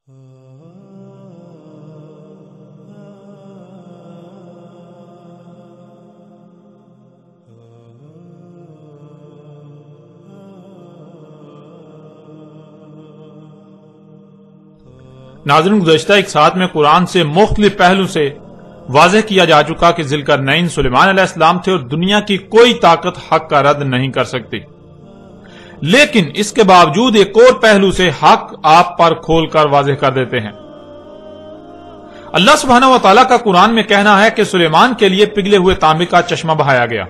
ناظرین، گزشتہ ایک ساتھ میں قرآن سے مختلف پہلو سے واضح کیا جا چکا کہ ذوالقرنین سلیمان علیہ السلام تھے اور دنیا کی کوئی طاقت حق کا رد نہیں کر سکتی، لیکن اس کے باوجود ایک اور پہلو سے حق آپ پر کھول کر واضح کر دیتے ہیں۔ اللہ سبحانہ و تعالیٰ کا قرآن میں کہنا ہے کہ سلیمان کے لیے پگھلے ہوئے تانبے کا چشمہ بہایا گیا۔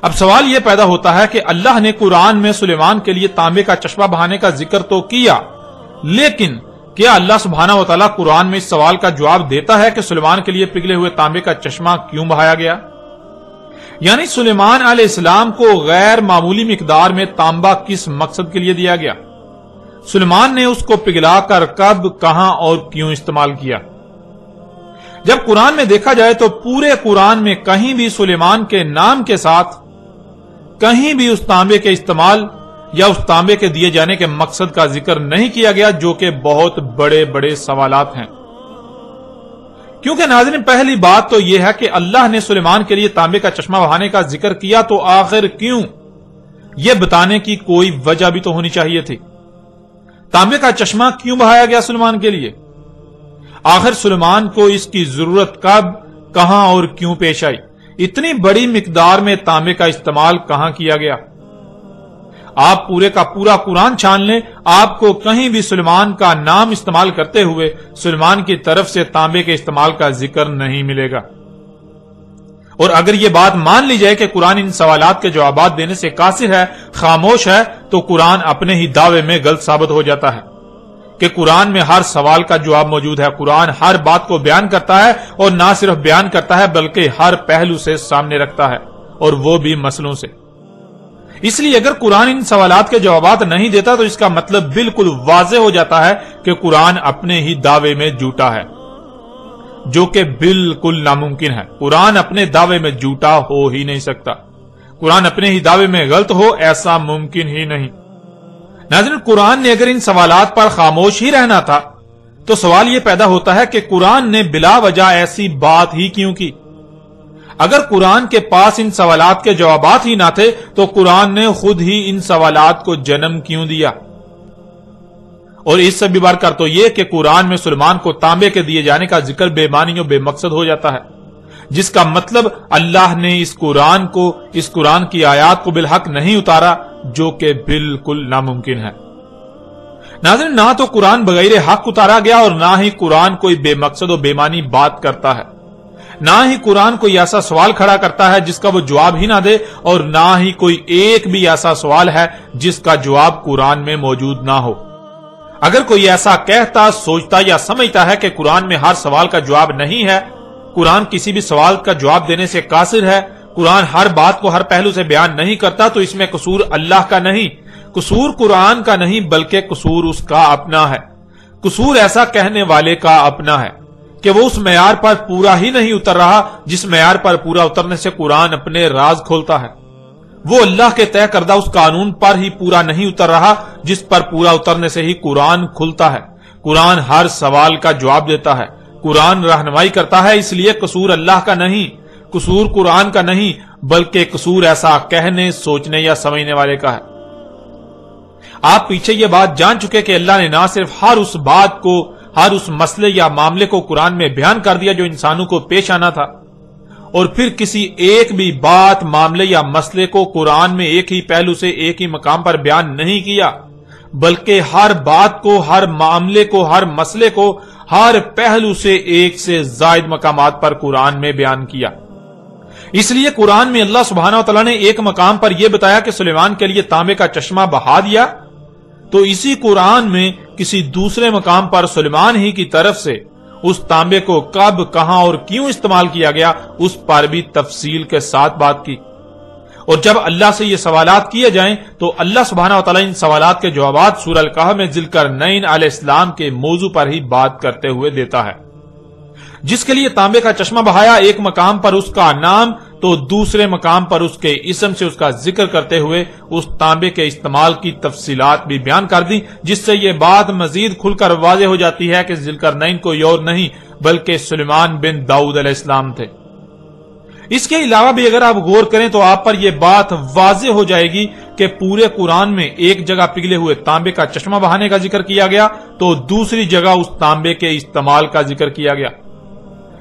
اب سوال یہ پیدا ہوتا ہے کہ اللہ نے قرآن میں سلیمان کے لیے تانبے کا چشمہ بہانے کا ذکر تو کیا، لیکن کیا اللہ سبحانہ و تعالیٰ قرآن میں اس سوال کا جواب دیتا ہے کہ سلیمان کے لیے پگھلے ہوئے تانبے کا چشمہ کیوں بہایا گیا؟ یعنی سلیمان علیہ السلام کو غیر معمولی مقدار میں تانبا کس مقصد کے لیے دیا گیا؟ سلیمان نے اس کو پگھلا کر کب، کہاں اور کیوں استعمال کیا؟ جب قرآن میں دیکھا جائے تو پورے قرآن میں کہیں بھی سلیمان کے نام کے ساتھ کہیں بھی اس تانبے کے استعمال یا اس تانبے کے دیے جانے کے مقصد کا ذکر نہیں کیا گیا، جو کہ بہت بڑے بڑے سوالات ہیں۔ کیونکہ ناظرین، پہلی بات تو یہ ہے کہ اللہ نے سلیمان کے لیے تانبے کا چشمہ بہانے کا ذکر کیا تو آخر کیوں، یہ بتانے کی کوئی وجہ بھی تو ہونی چاہیے تھی۔ تانبے کا چشمہ کیوں بہایا گیا سلیمان کے لیے؟ آخر سلیمان کو اس کی ضرورت کب، کہاں اور کیوں پیش آئی؟ اتنی بڑی مقدار میں تانبے کا استعمال کہاں کیا گیا؟ آپ پورے کا پورا قرآن چھان لیں، آپ کو کہیں بھی سلیمان کا نام استعمال کرتے ہوئے سلیمان کی طرف سے تانبے کے استعمال کا ذکر نہیں ملے گا۔ اور اگر یہ بات مان لی جائے کہ قرآن ان سوالات کے جوابات دینے سے قاصر ہے، خاموش ہے، تو قرآن اپنے ہی دعوے میں غلط ثابت ہو جاتا ہے کہ قرآن میں ہر سوال کا جواب موجود ہے۔ قرآن ہر بات کو بیان کرتا ہے، اور نہ صرف بیان کرتا ہے بلکہ ہر پہلو سے سامنے رکھتا ہے، اور وہ بھی مسئلوں سے۔ اس لیے اگر قرآن ان سوالات کے جوابات نہیں دیتا تو اس کا مطلب بالکل واضح ہو جاتا ہے کہ قرآن اپنے ہی دعوے میں جھوٹا ہے، جو کہ بالکل ناممکن ہے۔ قرآن اپنے دعوے میں جھوٹا ہو ہی نہیں سکتا، قرآن اپنے ہی دعوے میں غلط ہو ایسا ممکن ہی نہیں۔ ناظرین، قرآن نے اگر ان سوالات پر خاموش ہی رہنا تھا تو سوال یہ پیدا ہوتا ہے کہ قرآن نے بلا وجہ ایسی بات ہی کیوں کی؟ اگر قرآن کے پاس ان سوالات کے جوابات ہی نہ تھے تو قرآن نے خود ہی ان سوالات کو جنم کیوں دیا؟ اور اس سے بھی بڑھ کر تو یہ کہ قرآن میں سلیمان کو تانبے کے دیے جانے کا ذکر بے معنی و بے مقصد ہو جاتا ہے، جس کا مطلب اللہ نے اس قرآن کی آیات کو بالحق نہیں اتارا، جو کہ بالکل ناممکن ہے۔ ناظرین، نہ تو قرآن بغیر حق اتارا گیا اور نہ ہی قرآن کوئی بے مقصد و بے معنی بات کرتا ہے، نہ ہی قرآن کوئی ایسا سوال کھڑا کرتا ہے جس کا وہ جواب ہی نہ دے، اور نہ ہی کوئی ایک بھی ایسا سوال ہے جس کا جواب قرآن میں موجود نہ ہو۔ اگر کوئی ایسا کہتا، سوچتا یا سمجھتا ہے کہ قرآن میں ہر سوال کا جواب نہیں ہے، قرآن کسی بھی سوال کا جواب دینے سے قاصر ہے، قرآن ہر بات کو ہر پہلو سے بیان نہیں کرتا، تو اس میں قصور اللہ کا نہیں، قصور قرآن کا نہیں، بلکہ قصور اس کا اپنا ہے۔ قصور ایسا کہنے والے کا اپنا ہے کہ وہ اس معیار پر پورا ہی نہیں اتر رہا جس معیار پر پورا اترنے سے قرآن اپنے راز کھولتا ہے۔ وہ اللہ کے طے کردہ اس قانون پر ہی پورا نہیں اتر رہا جس پر پورا اترنے سے ہی قرآن کھلتا ہے۔ قرآن ہر سوال کا جواب دیتا ہے، قرآن رہنمائی کرتا ہے، اس لیے قصور اللہ کا نہیں، قصور قرآن کا نہیں، بلکہ قصور ایسا کہنے، سوچنے یا سمجھنے والے کا ہے۔ آپ پیچھے یہ بات جان چکے کہ اللہ نے نہ صرف ہر اس مسئلے یا معاملے کو قرآن میں بیان کر دیا جو انسانوں کو پیش آنا تھا، اور پھر کسی ایک بھی بات، معاملے یا مسئلے کو قرآن میں ایک ہی پہلو سے ایک ہی مقام پر بیان نہیں کیا، بلکہ ہر بات کو، ہر معاملے کو، ہر مسئلے کو ہر پہلو سے ایک سے زائد مقامات پر قرآن میں بیان کیا۔ اس لیے قرآن میں اللہ سبحانہ وتعالی نے ایک مقام پر یہ بتایا کہ سلیمان کے لیے تانبے کا چشمہ بہا دیا، تو اسی قرآن میں کسی دوسرے مقام پر سلیمان ہی کی طرف سے اس تانبے کو کب، کہاں اور کیوں استعمال کیا گیا اس پر بھی تفصیل کے ساتھ بات کی۔ اور جب اللہ سے یہ سوالات کیے جائیں تو اللہ سبحانہ وتعالی ان سوالات کے جوابات سورہ الکہف میں ذوالقرنین علیہ السلام کے موضوع پر ہی بات کرتے ہوئے دیتا ہے۔ جس کے لیے تانبے کا چشمہ بہایا، ایک مقام پر اس کا نام تو دوسرے مقام پر اس کے اسم سے اس کا ذکر کرتے ہوئے اس تانبے کے استعمال کی تفصیلات بھی بیان کر دی، جس سے یہ بات مزید کھل کر واضح ہو جاتی ہے کہ ذوالقرنین کوئی اور نہیں بلکہ سلیمان بن داؤد علیہ السلام تھے۔ اس کے علاوہ بھی اگر آپ غور کریں تو آپ پر یہ بات واضح ہو جائے گی کہ پورے قرآن میں ایک جگہ پگھلے ہوئے تانبے کا چشمہ بہانے کا ذکر کیا گیا تو دوسری جگہ اس تانبے کے استعمال کا ذکر کیا گیا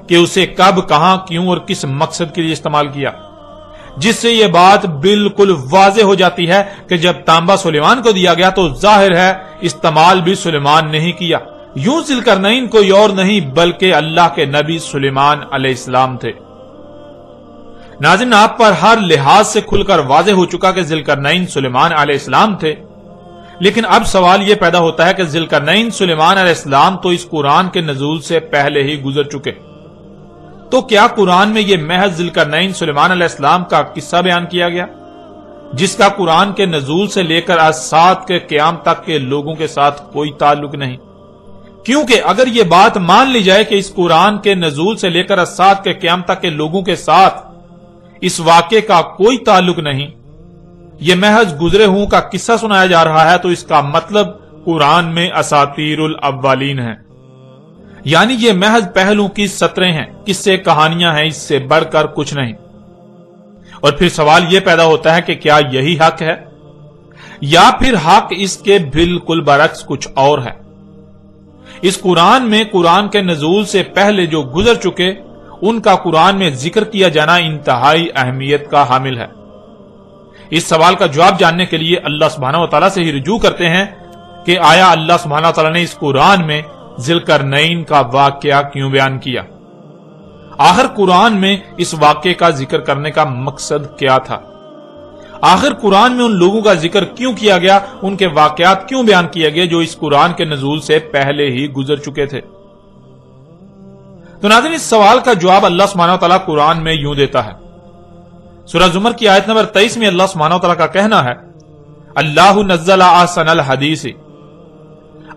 کہ اسے کب، کہاں، کیوں اور کس مقصد کے لیے استعمال کیا، جس سے یہ بات بالکل واضح ہو جاتی ہے کہ جب تانبا سلیمان کو دیا گیا تو ظاہر ہے استعمال بھی سلیمان نے ہی کیا، یوں ذوالقرنین کوئی اور نہیں بلکہ اللہ کے نبی سلیمان علیہ السلام تھے۔ ناظرین، آپ پر ہر لحاظ سے کھل کر واضح ہو چکا کہ ذوالقرنین سلیمان علیہ السلام تھے، لیکن اب سوال یہ پیدا ہوتا ہے کہ ذوالقرنین سلیمان علیہ السلام تو اس قرآن کے نزول سے پہلے ہی گزر چکے، تو کیا قرآن میں یہ محض ذوالقرنین سلیمان علیہ السلام کا قصہ بیان کیا گیا جس کا قرآن کے نزول سے لے کر آج سات کے قیام تک کے لوگوں کے ساتھ کوئی تعلق نہیں؟ کیونکہ اگر یہ بات مان لی جائے کہ اس قرآن کے نزول سے لے کر آج سات کے قیام تک کے لوگوں کے ساتھ اس واقعے کا کوئی تعلق نہیں، یہ محض گزرے ہوں کا قصہ سنایا جا رہا ہے، تو اس کا مطلب قرآن میں اساطیر الاولین ہیں، یعنی یہ محض پہلوں کی سطریں ہیں، قصے کہانیاں ہیں، اس سے بڑھ کر کچھ نہیں۔ اور پھر سوال یہ پیدا ہوتا ہے کہ کیا یہی حق ہے یا پھر حق اس کے بالکل برعکس کچھ اور ہے؟ اس قرآن میں قرآن کے نزول سے پہلے جو گزر چکے ان کا قرآن میں ذکر کیا جانا انتہائی اہمیت کا حامل ہے۔ اس سوال کا جواب جاننے کے لیے اللہ سبحانہ و تعالیٰ سے ہی رجوع کرتے ہیں کہ آیا اللہ سبحانہ و تعالیٰ نے اس قرآن میں ذوالقرنین کا واقعہ کیوں بیان کیا؟ آخر قرآن میں اس واقعے کا ذکر کرنے کا مقصد کیا تھا؟ آخر قرآن میں ان لوگوں کا ذکر کیوں کیا گیا، ان کے واقعات کیوں بیان کیے گئے جو اس قرآن کے نزول سے پہلے ہی گزر چکے تھے؟ تو ناظرین، اس سوال کا جواب اللہ سبحانہ و تعالیٰ قرآن میں یوں دیتا ہے۔ سورہ زمر کی آیت نمبر 23 میں اللہ سبحانہ و تعالیٰ کا کہنا ہے، اللہ نزل احسن الحدیث،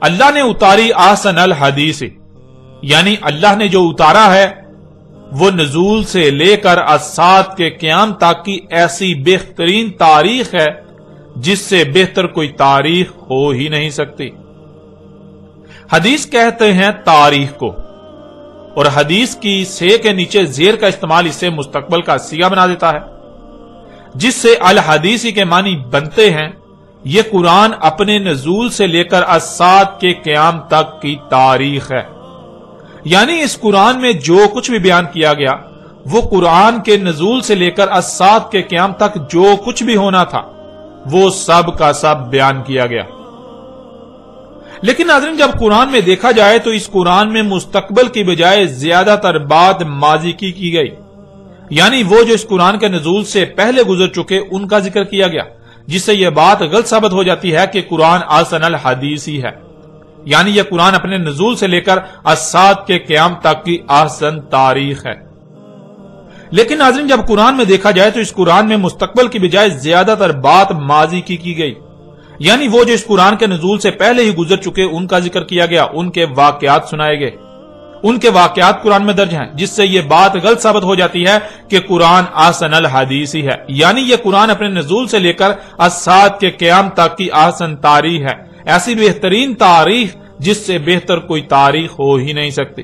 اللہ نے اتاری احسن الحدیث، یعنی اللہ نے جو اتارا ہے وہ نزول سے لے کر سات کے قیام تک کی ایسی بہترین تاریخ ہے جس سے بہتر کوئی تاریخ ہو ہی نہیں سکتی۔ حدیث کہتے ہیں تاریخ کو، اور حدیث کی سے کے نیچے زیر کا استعمال اسے مستقبل کا صیغہ بنا دیتا ہے، جس سے الحدیثی کے معنی بنتے ہیں یہ قرآن اپنے نزول سے لے کر سات کے قیام تک کی تاریخ ہے، یعنی اس قرآن میں جو کچھ بھی بیان کیا گیا وہ قرآن کے نزول سے لے کر سات کے قیام تک جو کچھ بھی ہونا تھا وہ سب کا سب بیان کیا گیا۔ لیکن ناظرین، جب قرآن میں دیکھا جائے تو اس قرآن میں مستقبل کی بجائے زیادہ تر بات ماضی کی گئی، یعنی وہ جو اس قرآن کے نزول سے پہلے گزر چکے ان کا ذکر کیا گیا، جس سے یہ بات غلط ثابت ہو جاتی ہے کہ قرآن احسن الحدیث ہی ہے، یعنی یہ قرآن اپنے نزول سے لے کر سات کے قیام تک کی احسن تاریخ ہے۔ لیکن ناظرین، جب قرآن میں دیکھا جائے تو اس قرآن میں مستقبل کی بجائے زیادہ تر بات ماضی کی گئی، یعنی وہ جو اس قرآن کے نزول سے پہلے ہی گزر چکے ان کا ذکر کیا گیا، ان کے واقعات سنائے گئے، ان کے واقعات قرآن میں درج ہیں، جس سے یہ بات غلط ثابت ہو جاتی ہے کہ قرآن احسن الحدیث ہی ہے، یعنی یہ قرآن اپنے نزول سے لے کر سات کے قیام تک کی احسن تاریخ ہے، ایسی بہترین تاریخ جس سے بہتر کوئی تاریخ ہو ہی نہیں سکتی۔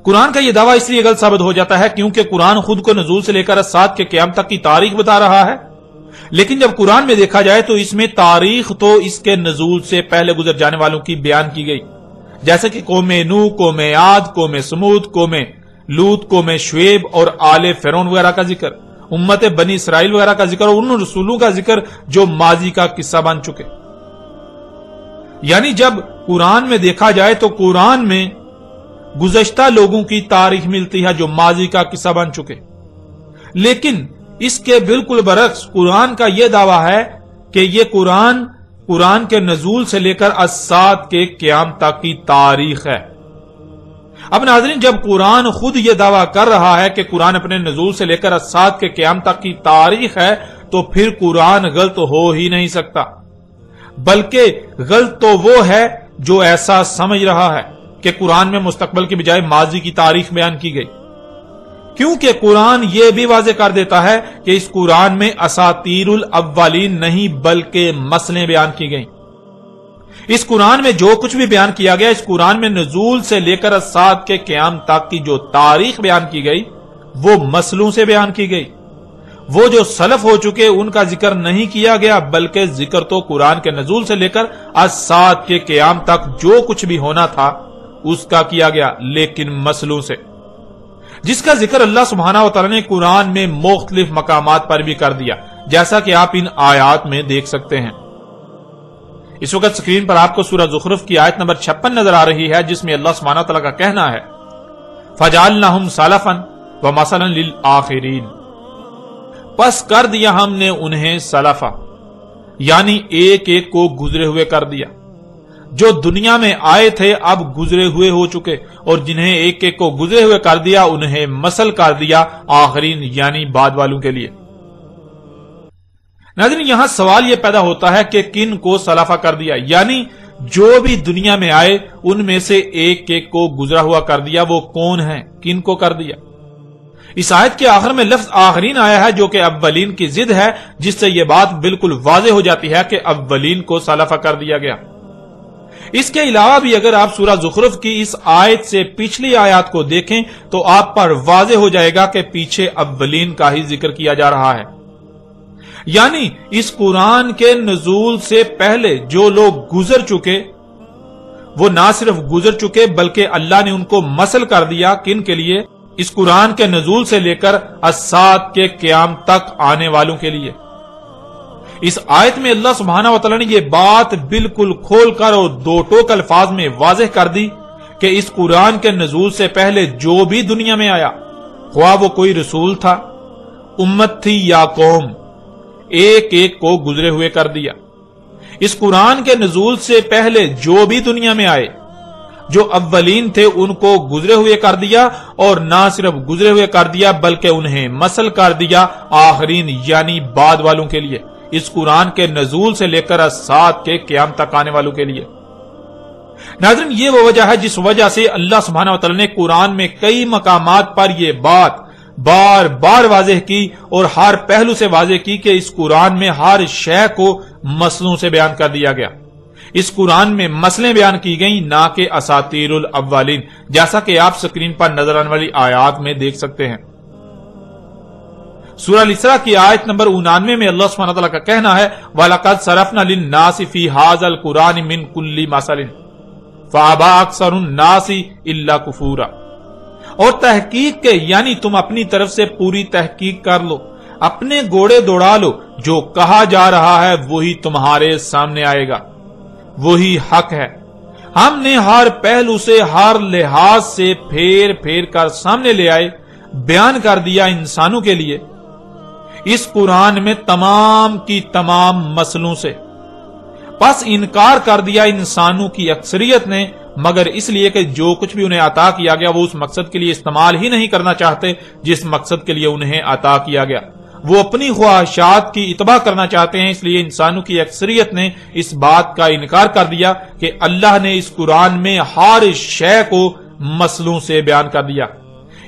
قرآن کا یہ دعویٰ اس لیے غلط ثابت ہو جاتا ہے کیونکہ قرآن خود کو نزول سے لے کر سات کے قیام تک کی تاریخ بتا رہا ہے، لیکن جب قرآن میں دیکھا جائے تو اس میں تاریخ تو اس کے نزول سے پہلے گزر جانے والوں کی بیان کی گئی، جیسے کہ قوم نوح، قوم عاد، قوم سمود، قوم لوط، قوم شعیب اور آل فرعون وغیرہ کا ذکر، امت بنی اسرائیل وغیرہ کا ذکر اور ان رسولوں کا ذکر جو ماضی کا قصہ بن چکے۔ یعنی جب قرآن میں دیکھا جائے تو قرآن میں گزشتہ لوگوں کی تاریخ ملتی ہے جو ماضی کا قصہ بن چکے، لیکن اس کے بالکل برعکس قرآن کا یہ دعویٰ ہے کہ یہ قرآن کے نزول سے لے کر سات کے قیام تک کی تاریخ ہے۔ اب ناظرین، جب قرآن خود یہ دعویٰ کر رہا ہے کہ قرآن اپنے نزول سے لے کر سات کے قیام تک کی تاریخ ہے تو پھر قرآن غلط ہو ہی نہیں سکتا، بلکہ غلط تو وہ ہے جو ایسا سمجھ رہا ہے کہ قرآن میں مستقبل کی بجائے ماضی کی تاریخ بیان کی گئی، کیونکہ قرآن یہ بھی واضح کر دیتا ہے کہ اس قرآن میں اساطیر الاولین نہیں بلکہ مسئلیں بیان کی گئیں۔ اس قرآن میں جو کچھ بھی بیان کیا گیا، اس قرآن میں نزول سے لے کر الساعۃ کے قیام تک کی جو تاریخ بیان کی گئی وہ مسئلوں سے بیان کی گئی۔ وہ جو سلف ہو چکے ان کا ذکر نہیں کیا گیا، بلکہ ذکر تو قرآن کے نزول سے لے کر الساعۃ کے قیام تک جو کچھ بھی ہونا تھا اس کا کیا گیا، لیکن مسئلوں سے، جس کا ذکر اللہ سبحانہ و تعالی نے قرآن میں مختلف مقامات پر بھی کر دیا، جیسا کہ آپ ان آیات میں دیکھ سکتے ہیں۔ اس وقت سکرین پر آپ کو سورہ زخرف کی آیت نمبر 56 نظر آ رہی ہے، جس میں اللہ سبحانہ و تعالی کا کہنا ہے فَجَعَلْنَاهُمْ سَلَفًا وَمَثَلًا لِلْآخِرِينَ، پس کر دیا ہم نے انہیں سلفا، یعنی ایک ایک کو گزرے ہوئے کر دیا۔ جو دنیا میں آئے تھے اب گزرے ہوئے ہو چکے، اور جنہیں ایک ایک کو گزرے ہوئے کر دیا انہیں مثل کر دیا آخرین، یعنی بعد والوں کے لیے۔ ناظرین، یہاں سوال یہ پیدا ہوتا ہے کہ کن کو سلفا کر دیا، یعنی جو بھی دنیا میں آئے ان میں سے ایک ایک کو گزرا ہوا کر دیا، وہ کون ہیں، کن کو کر دیا؟ اس آیت کے آخر میں لفظ آخرین آیا ہے جو کہ اولین کی ضد ہے، جس سے یہ بات بالکل واضح ہو جاتی ہے کہ اولین کو سلفا کر دیا گیا۔ اس کے علاوہ بھی اگر آپ سورہ زخرف کی اس آیت سے پچھلی آیات کو دیکھیں تو آپ پر واضح ہو جائے گا کہ پیچھے اولین کا ہی ذکر کیا جا رہا ہے، یعنی اس قرآن کے نزول سے پہلے جو لوگ گزر چکے وہ نہ صرف گزر چکے بلکہ اللہ نے ان کو مثل کر دیا، کن کے لیے؟ اس قرآن کے نزول سے لے کر الساعۃ کے قیام تک آنے والوں کے لیے۔ اس آیت میں اللہ سبحانہ و تعالی نے یہ بات بالکل کھول کر اور دو ٹوک الفاظ میں واضح کر دی کہ اس قرآن کے نزول سے پہلے جو بھی دنیا میں آیا، خواہ وہ کوئی رسول تھا، امت تھی یا قوم، ایک ایک کو گزرے ہوئے کر دیا۔ اس قرآن کے نزول سے پہلے جو بھی دنیا میں آئے، جو اولین تھے ان کو گزرے ہوئے کر دیا، اور نہ صرف گزرے ہوئے کر دیا بلکہ انہیں مثل کر دیا آخرین، یعنی بعد والوں کے لیے، اس قرآن کے نزول سے لے کر الساعۃ کے قیام تک آنے والوں کے لیے۔ ناظرین، یہ وہ وجہ ہے جس وجہ سے اللہ سبحانہ و تعالی نے قرآن میں کئی مقامات پر یہ بات بار بار واضح کی اور ہر پہلو سے واضح کی کہ اس قرآن میں ہر شے کو مسئلوں سے بیان کر دیا گیا۔ اس قرآن میں مسئلیں بیان کی گئیں، نہ کہ اساطیر الاولین، جیسا کہ آپ سکرین پر نظر آنے والی آیات میں دیکھ سکتے ہیں۔ سورہ الاسراء کی آیت نمبر 99 میں اللہ سبحانہ وتعالی کا کہنا ہے وَلَقَدْ صَرَفْنَا لِلنَّاسِ فِي هَذَا الْقُرْآنِ مِنْ كُلِّ مَثَلٍ فَأَبَىٰ أَكْثَرُ النَّاسِ إِلَّا كُفُورًا، اور تحقیق کے، یعنی تم اپنی طرف سے پوری تحقیق کر لو، اپنے گھوڑے دوڑا لو، جو کہا جا رہا ہے وہی تمہارے سامنے آئے گا، وہی حق ہے۔ ہم نے ہر پہلو سے، ہر لحاظ سے پھیر پھیر کر سامنے لے آئے، بیان کر دیا انسانوں کے لیے اس قرآن میں تمام کی تمام مسئلوں سے۔ پس انکار کر دیا انسانوں کی اکثریت نے، مگر اس لیے کہ جو کچھ بھی انہیں عطا کیا گیا وہ اس مقصد کے لیے استعمال ہی نہیں کرنا چاہتے جس مقصد کے لیے انہیں عطا کیا گیا، وہ اپنی خواہشات کی اتباع کرنا چاہتے ہیں۔ اس لیے انسانوں کی اکثریت نے اس بات کا انکار کر دیا کہ اللہ نے اس قرآن میں ہر شے کو مسئلوں سے بیان کر دیا۔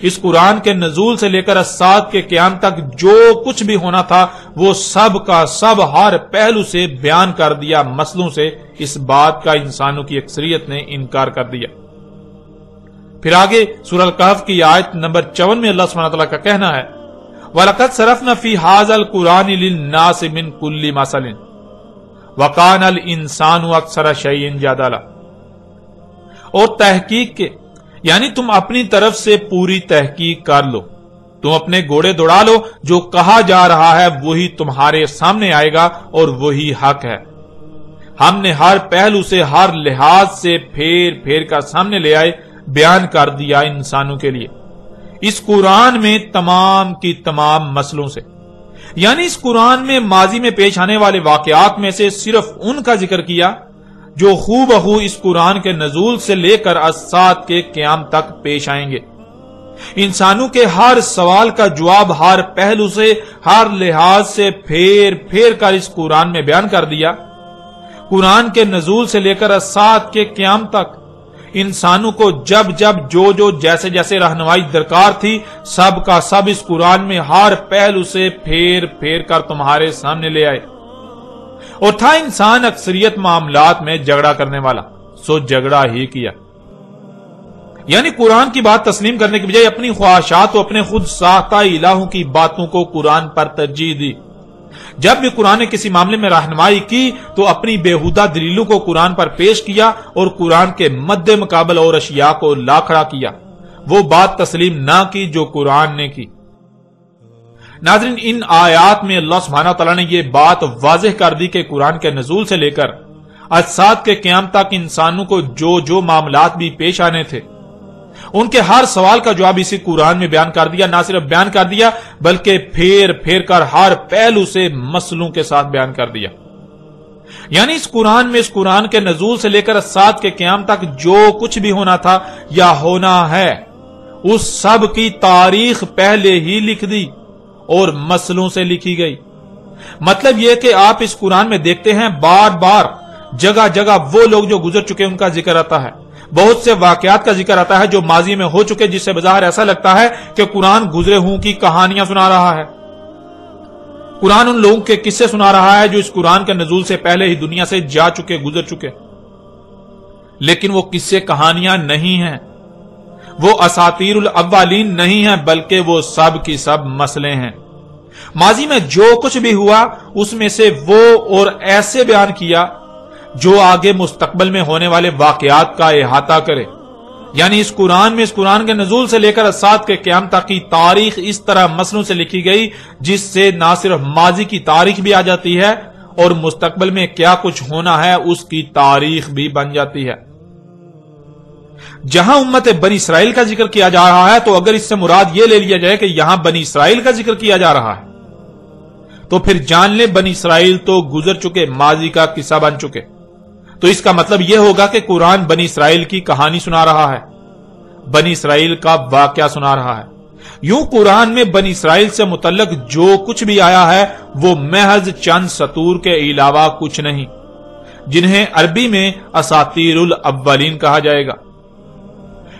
اس قرآن کے نزول سے لے کر الساعۃ کے قیام تک جو کچھ بھی ہونا تھا وہ سب کا سب ہر پہلو سے بیان کر دیا مسئلوں سے۔ اس بات کا انسانوں کی اکثریت نے انکار کر دیا۔ پھر آگے سورہ الکہف کی آیت نمبر 54 میں اللہ سبحانہ وتعالی کا کہنا ہے وَلَقَدْ صَرَفْنَا فِي هَذَا الْقُرْآنِ لِلنَّاسِ مِنْ كُلِّ مَثَلٍ وَكَانَ الْإِنسَانُ أَكْثَرَ شَيْءٍ جَدَلًا، اور تحقیق کے، یعنی تم اپنی طرف سے پوری تحقیق کر لو، تم اپنے گھوڑے دوڑا لو، جو کہا جا رہا ہے وہی تمہارے سامنے آئے گا اور وہی حق ہے۔ ہم نے ہر پہلو سے، ہر لحاظ سے پھیر پھیر کر سامنے لے آئے، بیان کر دیا انسانوں کے لیے اس قرآن میں تمام کی تمام مسئلوں سے، یعنی اس قرآن میں ماضی میں پیش آنے والے واقعات میں سے صرف ان کا ذکر کیا جو خو بخو اس قرآن کے نزول سے لے کر الساعۃ کے قیام تک پیش آئیں گے۔ انسانوں کے ہر سوال کا جواب ہر پہلو سے، ہر لحاظ سے پھیر پھیر کر اس قرآن میں بیان کر دیا۔ قرآن کے نزول سے لے کر الساعۃ کے قیام تک انسانوں کو جب جب جو جیسے جیسے رہنمائی درکار تھی سب کا سب اس قرآن میں ہر پہلو سے پھیر پھیر کر تمہارے سامنے لے آئے. اور تھا انسان اکثریت معاملات میں جھگڑا کرنے والا، سو جھگڑا ہی کیا. یعنی قرآن کی بات تسلیم کرنے کی بجائے اپنی خواہشات و اپنے خود ساختہ الہوں کی باتوں کو قرآن پر ترجیح دی. جب بھی قرآن نے کسی معاملے میں رہنمائی کی تو اپنی بےہودہ دلیلوں کو قرآن پر پیش کیا اور قرآن کے مد مقابل اور اشیاء کو لا کھڑا کیا، وہ بات تسلیم نہ کی جو قرآن نے کی. ناظرین، ان آیات میں اللہ سبحانہ تعالیٰ نے یہ بات واضح کر دی کہ قرآن کے نزول سے لے کر اجساد کے قیام تک انسانوں کو جو معاملات بھی پیش آنے تھے ان کے ہر سوال کا جواب اسی قرآن میں بیان کر دیا. نہ صرف بیان کر دیا بلکہ پھیر پھیر کر ہر پہلو سے مسئلوں کے ساتھ بیان کر دیا. یعنی اس قرآن میں اس قرآن کے نزول سے لے کر اجساد کے قیام تک جو کچھ بھی ہونا تھا یا ہونا ہے اس سب کی تاریخ پہلے ہی لکھ دی اور مسئلوں سے لکھی گئی. مطلب یہ کہ آپ اس قرآن میں دیکھتے ہیں بار بار جگہ جگہ وہ لوگ جو گزر چکے ان کا ذکر آتا ہے، بہت سے واقعات کا ذکر آتا ہے جو ماضی میں ہو چکے، جس سے بظاہر ایسا لگتا ہے کہ قرآن گزرے ہوں کی کہانیاں سنا رہا ہے. قرآن ان لوگوں کے قصے سنا رہا ہے جو اس قرآن کے نزول سے پہلے ہی دنیا سے جا چکے، گزر چکے. لیکن وہ قصے کہانیاں نہیں ہیں، وہ اساطیر الاولین نہیں ہیں، بلکہ وہ سب کی سب مسئلے ہیں. ماضی میں جو کچھ بھی ہوا اس میں سے وہ اور ایسے بیان کیا جو آگے مستقبل میں ہونے والے واقعات کا احاطہ کرے. یعنی اس قرآن کے نزول سے لے کر اجساد کے قیام تک کی تاریخ اس طرح مسئلوں سے لکھی گئی جس سے نہ صرف ماضی کی تاریخ بھی آ جاتی ہے اور مستقبل میں کیا کچھ ہونا ہے اس کی تاریخ بھی بن جاتی ہے. جہاں امت بنی اسرائیل کا ذکر کیا جا رہا ہے تو اگر اس سے مراد یہ لے لیا جائے کہ یہاں بنی اسرائیل کا ذکر کیا جا رہا ہے تو پھر جان لیں بنی اسرائیل تو گزر چکے، ماضی کا قصہ بن چکے. تو اس کا مطلب یہ ہوگا کہ قرآن بنی اسرائیل کی کہانی سنا رہا ہے، بنی اسرائیل کا واقعہ سنا رہا ہے. یوں قرآن میں بنی اسرائیل سے متعلق جو کچھ بھی آیا ہے وہ محض چند سطور کے علاوہ کچھ نہیں، جنہیں عربی میں اساطیر الاولین کہا جائے گا.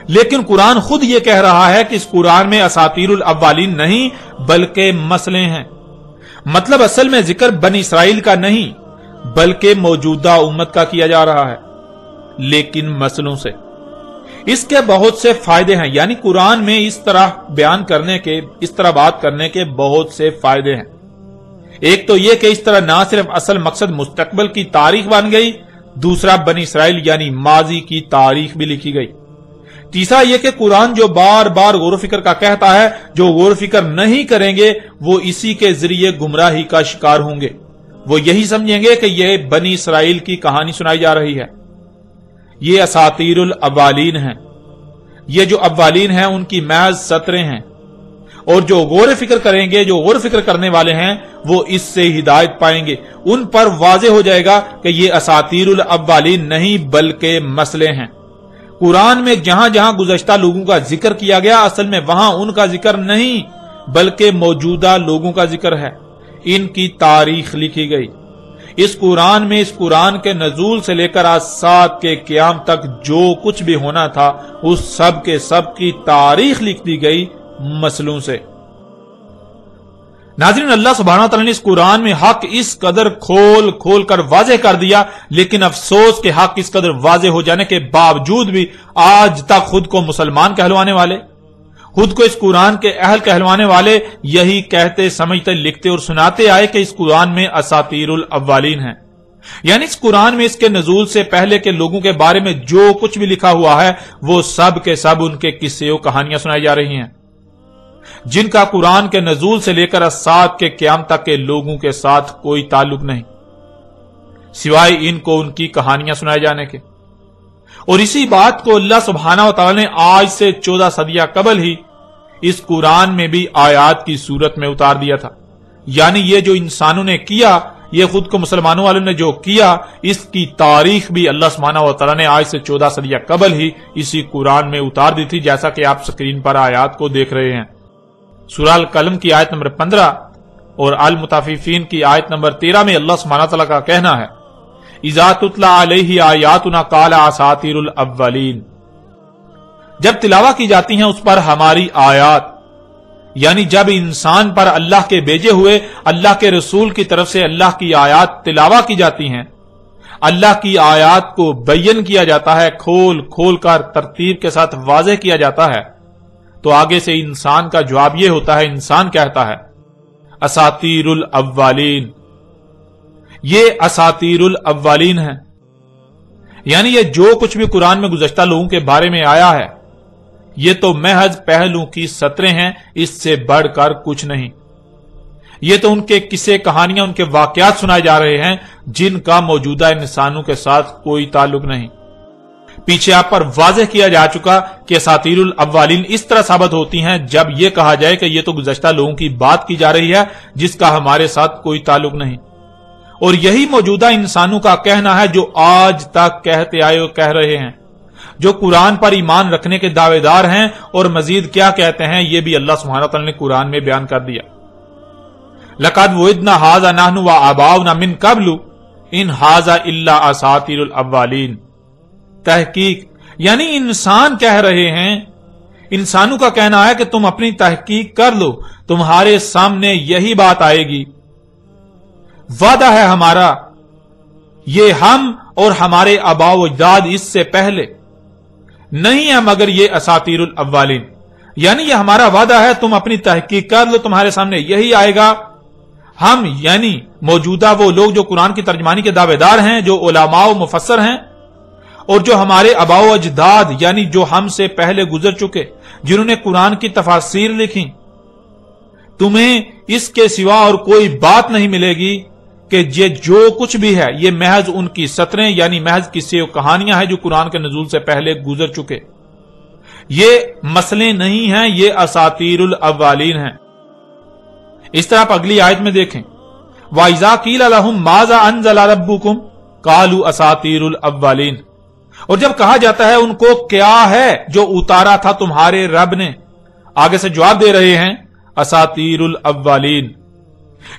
لیکن قرآن خود یہ کہہ رہا ہے کہ اس قرآن میں اساطیر الاولین نہیں بلکہ مسئلے ہیں. مطلب اصل میں ذکر بنی اسرائیل کا نہیں بلکہ موجودہ امت کا کیا جا رہا ہے، لیکن مسئلوں سے. اس کے بہت سے فائدے ہیں. یعنی قرآن میں اس طرح بیان کرنے کے، اس طرح بات کرنے کے بہت سے فائدے ہیں. ایک تو یہ کہ اس طرح نہ صرف اصل مقصد مستقبل کی تاریخ بن گئی، دوسرا بنی اسرائیل یعنی ماضی کی تاریخ بھی لکھی گئی. تیسرا یہ کہ قرآن جو بار بار غور و فکر کا کہتا ہے، جو غور و فکر نہیں کریں گے وہ اسی کے ذریعے گمراہی کا شکار ہوں گے. وہ یہی سمجھیں گے کہ یہ بنی اسرائیل کی کہانی سنائی جا رہی ہے، یہ اساطیر الاولین ہیں، یہ جو اولین ہیں ان کی محض سطریں ہیں. اور جو غور و فکر کریں گے، جو غور و فکر کرنے والے ہیں وہ اس سے ہدایت پائیں گے. ان پر واضح ہو جائے گا کہ یہ اساطیر الاولین نہیں بلکہ مسئلے ہیں. قرآن میں جہاں جہاں گزشتہ لوگوں کا ذکر کیا گیا اصل میں وہاں ان کا ذکر نہیں بلکہ موجودہ لوگوں کا ذکر ہے، ان کی تاریخ لکھی گئی. اس قرآن میں اس قرآن کے نزول سے لے کر اجساد کے قیام تک جو کچھ بھی ہونا تھا اس سب کے سب کی تاریخ لکھ دی گئی مسئلوں سے. ناظرین، اللہ سبحانہ تعالیٰ نے اس قرآن میں حق اس قدر کھول کھول کر واضح کر دیا، لیکن افسوس کہ حق اس قدر واضح ہو جانے کے باوجود بھی آج تک خود کو مسلمان کہلوانے والے، خود کو اس قرآن کے اہل کہلوانے والے یہی کہتے سمجھتے لکھتے اور سناتے آئے کہ اس قرآن میں اساطیر الاولین ہیں. یعنی اس قرآن میں اس کے نزول سے پہلے کے لوگوں کے بارے میں جو کچھ بھی لکھا ہوا ہے وہ سب کے سب ان کے قصے و کہانیاں سنائی جا رہی ہیں، جن کا قرآن کے نزول سے لے کر اجساد کے قیام تک کے لوگوں کے ساتھ کوئی تعلق نہیں سوائے ان کو ان کی کہانیاں سنائے جانے کے. اور اسی بات کو اللہ سبحانہ و تعالی نے آج سے 14 صدیاں قبل ہی اس قرآن میں بھی آیات کی صورت میں اتار دیا تھا. یعنی یہ جو انسانوں نے کیا، یہ خود کو مسلمانوں والوں نے جو کیا، اس کی تاریخ بھی اللہ سبحانہ و تعالی نے آج سے 14 صدیاں قبل ہی اسی قرآن میں اتار دی تھی، جیسا کہ آپ سکرین پر آیات کو دیکھ رہے ہیں. سورہ القلم کی آیت نمبر 15 اور المطففین کی آیت نمبر 13 میں اللہ سبحانہ تعالیٰ کا کہنا ہے اذا تتلی علیہ آیاتنا قال اساطیر الاولین. جب تلاوت کی جاتی ہیں اس پر ہماری آیات، یعنی جب انسان پر اللہ کے بھیجے ہوئے اللہ کے رسول کی طرف سے اللہ کی آیات تلاوت کی جاتی ہیں، اللہ کی آیات کو بیان کیا جاتا ہے، کھول کھول کر ترتیب کے ساتھ واضح کیا جاتا ہے، تو آگے سے انسان کا جواب یہ ہوتا ہے، انسان کہتا ہے اساطیر الاولین، یہ اساطیر الاولین ہے، یعنی یہ جو کچھ بھی قرآن میں گزشتہ لوگوں کے بارے میں آیا ہے یہ تو محض پہلو کی سطریں ہیں، اس سے بڑھ کر کچھ نہیں۔ یہ تو ان کے قصے کہانیاں، ان کے واقعات سنائے جا رہے ہیں جن کا موجودہ انسانوں کے ساتھ کوئی تعلق نہیں۔ پیچھے آپ پر واضح کیا جا چکا کہ اساطیر الاولین اس طرح ثابت ہوتی ہیں جب یہ کہا جائے کہ یہ تو گزشتہ لوگوں کی بات کی جا رہی ہے جس کا ہمارے ساتھ کوئی تعلق نہیں، اور یہی موجودہ انسانوں کا کہنا ہے جو آج تک کہتے آئے اور کہہ رہے ہیں، جو قرآن پر ایمان رکھنے کے دعوے دار ہیں، اور مزید کیا کہتے ہیں یہ بھی اللہ سبحانہ وتعالی نے قرآن میں بیان کر دیا۔ لَقَدْ وَعِدْنَا هَٰذَا نَحْنُ وَآبَاؤُنَا مِن قَبْلُ إِنْ هَٰذَا إِلَّا أَسَاطِيرُ الْأَوَّلِينَ۔ تحقیق یعنی انسان کہہ رہے ہیں، انسانوں کا کہنا ہے کہ تم اپنی تحقیق کر لو، تمہارے سامنے یہی بات آئے گی، وعدہ ہے ہمارا، یہ ہم اور ہمارے آباء و اجداد اس سے پہلے نہیں ہے مگر یہ اساطیر الاولین، یعنی یہ ہمارا وعدہ ہے، تم اپنی تحقیق کر لو، تمہارے سامنے یہی آئے گا۔ ہم یعنی موجودہ وہ لوگ جو قرآن کی ترجمانی کے دعوے دار ہیں، جو علماء و مفسر ہیں، اور جو ہمارے آباء و اجداد یعنی جو ہم سے پہلے گزر چکے، جنہوں نے قرآن کی تفاسیر لکھی، تمہیں اس کے سوا اور کوئی بات نہیں ملے گی کہ یہ جو کچھ بھی ہے یہ محض ان کی سطریں یعنی محض قصے و کہانیاں ہیں جو قرآن کے نزول سے پہلے گزر چکے، یہ مسئلے نہیں ہیں، یہ اساطیر الاولین ہیں۔ اس طرح آپ اگلی آیت میں دیکھیں، وَإِذَا قِيلَ لَهُم مَاذَا أَنزَلَ رَبُّكُمْ قَالُوا أَسَاطِيرُ الْأَوَّلِينَ، اور جب کہا جاتا ہے ان کو کیا ہے جو اتارا تھا تمہارے رب نے، آگے سے جواب دے رہے ہیں اساطیر الاولین،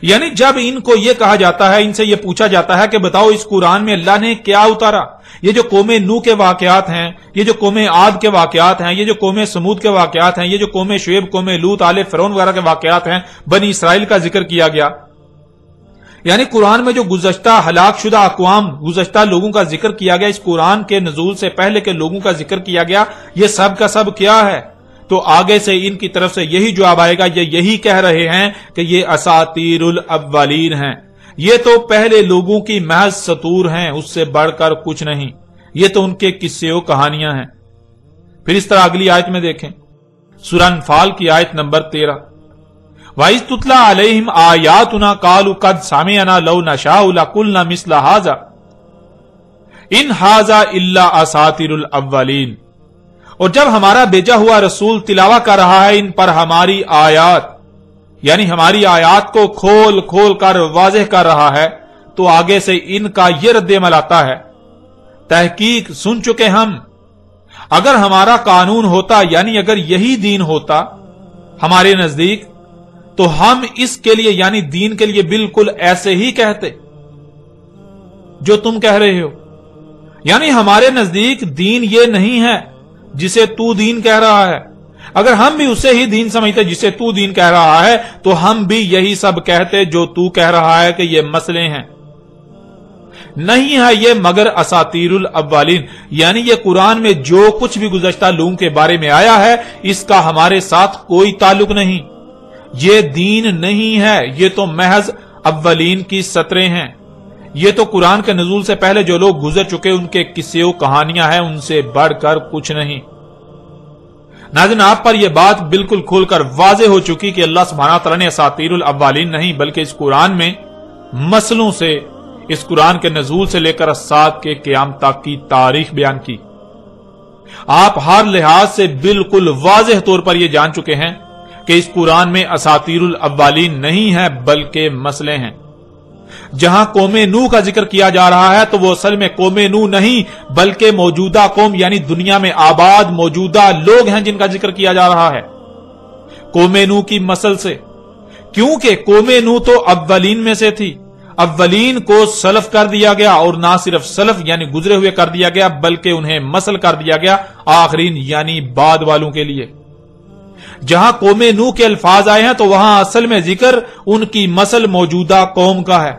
یعنی جب ان کو یہ کہا جاتا ہے، ان سے یہ پوچھا جاتا ہے کہ بتاؤ اس قرآن میں اللہ نے کیا اتارا، یہ جو قوم نوح کے واقعات ہیں، یہ جو قوم عاد کے واقعات ہیں، یہ جو قوم سمود کے واقعات ہیں، یہ جو قوم شعیب، قوم لوط، آل فرعون وغیرہ کے واقعات ہیں، بنی اسرائیل کا ذکر کیا گیا، یعنی قرآن میں جو گزشتہ ہلاک شدہ اقوام، گزشتہ لوگوں کا ذکر کیا گیا، اس قرآن کے نزول سے پہلے کے لوگوں کا ذکر کیا گیا، یہ سب کا سب کیا ہے؟ تو آگے سے ان کی طرف سے یہی جواب آئے گا، یہ یہی کہہ رہے ہیں کہ یہ اساطیر الاولین ہیں، یہ تو پہلے لوگوں کی محض سطور ہیں، اس سے بڑھ کر کچھ نہیں، یہ تو ان کے قصے و کہانیاں ہیں۔ پھر اس طرح اگلی آیت میں دیکھیں، سورہ انفال کی آیت نمبر 13، وَإِذْ تُتْلَىٰ عَلَيْهِمْ آيَاتُنَا قَالُوا قَدْ سَمِعْنَا لَوْ نَشَاءُ لَقُلْنَا مِثْلَ هَٰذَا إِنْ هَٰذَا إِلَّا أَسَاطِيرُ الْأَوَّلِينَ، اور جب ہمارا بھیجا ہوا رسول تلاوت کر رہا ہے ان پر ہماری آیات، یعنی ہماری آیات کو کھول کھول کر واضح کر رہا ہے، تو آگے سے ان کا یہ رد عمل آتا ہے، تحقیق سن چکے ہم، اگر ہمارا قانون ہوتا یعنی اگر یہی دین ہوتا ہمارے نزدیک تو ہم اس کے لیے یعنی دین کے لیے بالکل ایسے ہی کہتے جو تم کہہ رہے ہو، یعنی ہمارے نزدیک دین یہ نہیں ہے جسے تو دین کہہ رہا ہے، اگر ہم بھی اسے ہی دین سمجھتے جسے تو دین کہہ رہا ہے تو ہم بھی یہی سب کہتے جو تو کہہ رہا ہے کہ یہ مسئلے ہیں، نہیں ہے یہ مگر اساطیر الاولین، یعنی یہ قرآن میں جو کچھ بھی گزشتہ لوگوں کے بارے میں آیا ہے اس کا ہمارے ساتھ کوئی تعلق نہیں، یہ دین نہیں ہے، یہ تو محض اولین کی سطریں ہیں، یہ تو قرآن کے نزول سے پہلے جو لوگ گزر چکے ان کے قصے و کہانیاں ہیں، ان سے بڑھ کر کچھ نہیں۔ ناظرین، آپ پر یہ بات بالکل کھول کر واضح ہو چکی کہ اللہ سبحانہ تعالیٰ نے اساطیر الاولین نہیں بلکہ اس قرآن میں مسئلوں سے، اس قرآن کے نزول سے لے کر الساعۃ کے قیام تک کی تاریخ بیان کی۔ آپ ہر لحاظ سے بالکل واضح طور پر یہ جان چکے ہیں کہ اس قرآن میں اساطیر الاولین نہیں ہے بلکہ مسئلے ہیں۔ جہاں قوم نوح کا ذکر کیا جا رہا ہے تو وہ اصل میں قوم نوح نہیں بلکہ موجودہ قوم یعنی دنیا میں آباد موجودہ لوگ ہیں جن کا ذکر کیا جا رہا ہے قوم نوح کی مسل سے، کیونکہ قوم نوح تو اولین میں سے تھی، اولین کو سلف کر دیا گیا، اور نہ صرف سلف یعنی گزرے ہوئے کر دیا گیا بلکہ انہیں مسل کر دیا گیا آخرین یعنی بعد والوں کے لیے۔ جہاں قوم نوح کے الفاظ آئے ہیں تو وہاں اصل میں ذکر ان کی مسل موجودہ قوم کا ہے۔